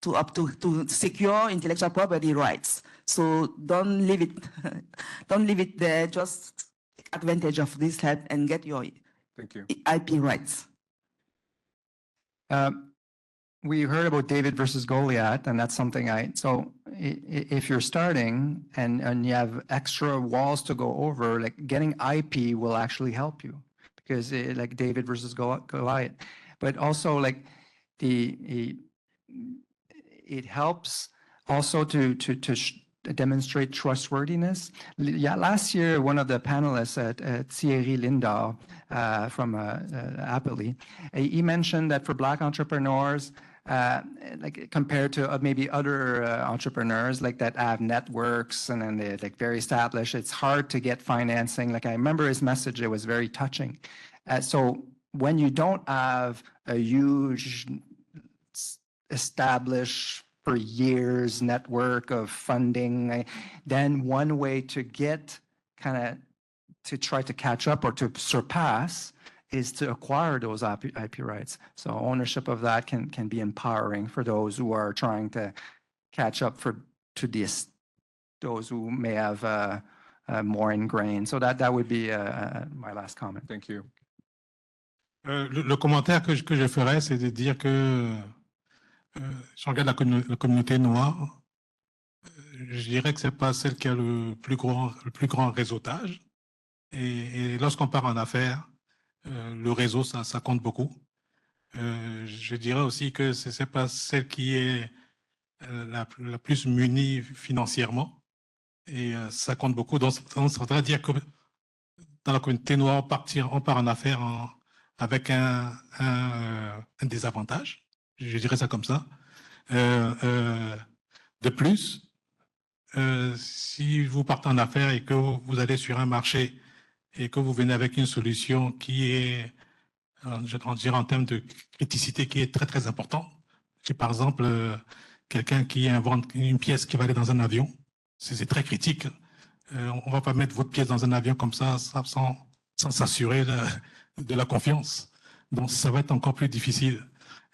S5: to secure intellectual property rights. So don't leave it there. Just take advantage of this help and get your IP rights.
S4: We heard about David versus Goliath, and that's something if you're starting and you have extra walls to go over, like getting IP will actually help you, because like David versus Goliath, but also like it helps also to demonstrate trustworthiness. Yeah, last year, one of the panelists at Thierry Lindau from Appley, he mentioned that for Black entrepreneurs, like compared to maybe other entrepreneurs like that have networks and then they're like very established, it's hard to get financing. Like I remember his message, it was very touching. So when you don't have a huge established for years network of funding, then one way to get to try to catch up or to surpass is to acquire those IP rights. So ownership of that can be empowering for those who are trying to catch up those who may have more ingrained. So that would be my last comment.
S1: Thank you.
S6: Le commentaire que je ferais, c'est de dire que je regarde la communauté noire, je dirais que c'est pas celle qui a le plus grand réseautage. Et lorsqu'on part en affaires, le réseau, ça compte beaucoup. Je dirais aussi que c'est pas celle qui est la plus munie financièrement. Et ça compte beaucoup. Donc, ça voudrait dire que dans la communauté noire, on part en affaires avec un désavantage. Je dirais ça comme ça. De plus, si vous partez en affaires et que vous allez sur un marché et que vous venez avec une solution qui est, je dirais en termes de criticité, qui est très, très important. C'est par exemple quelqu'un qui invente une pièce qui va aller dans un avion. C'est très critique. On ne va pas mettre votre pièce dans un avion comme ça sans s'assurer de la confiance. Donc, ça va être encore plus difficile.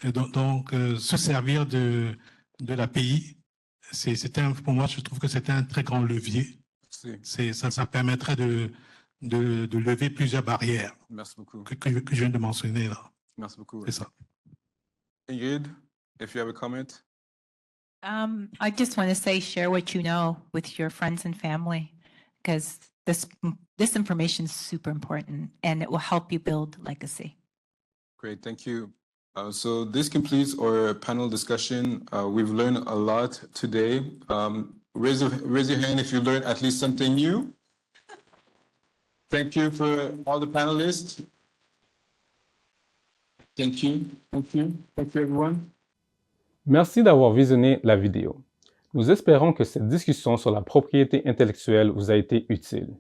S6: Donc, se servir de l'API, pour moi, je trouve que c'est un très grand levier. Ça permettrait de lever plusieurs barrières.
S1: Merci beaucoup.
S6: Que je viens de mentionner là.
S1: Merci beaucoup.
S6: C'est ça.
S1: Ingrid, if you have a comment.
S7: I just want to say, share what you know with your friends and family, because this information is super important and it will help you build legacy.
S1: Great, thank you. So this completes our panel discussion. We've learned a lot today. Raise your hand if you learned at least something new. Thank you for all the panelists. Thank you. Thank you. Thank you, everyone.
S14: Merci d'avoir visionné la vidéo. Nous espérons que cette discussion sur la propriété intellectuelle vous a été utile.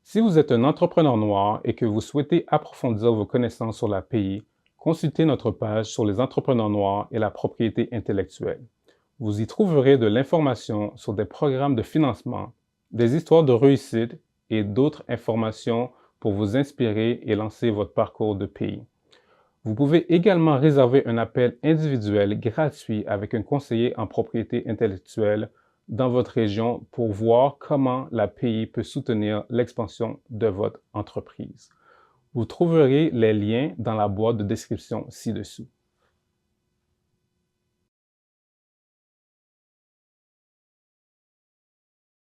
S14: Si vous êtes un entrepreneur noir et que vous souhaitez approfondir vos connaissances sur l'API, consultez notre page sur les entrepreneurs noirs et la propriété intellectuelle. Vous y trouverez de l'information sur des programmes de financement, des histoires de réussite et d'autres informations pour vous inspirer et lancer votre parcours de pays. Vous pouvez également réserver un appel individuel gratuit avec un conseiller en propriété intellectuelle dans votre région pour voir comment l'API peut soutenir l'expansion de votre entreprise. Vous trouverez les liens dans la boîte de description ci-dessous.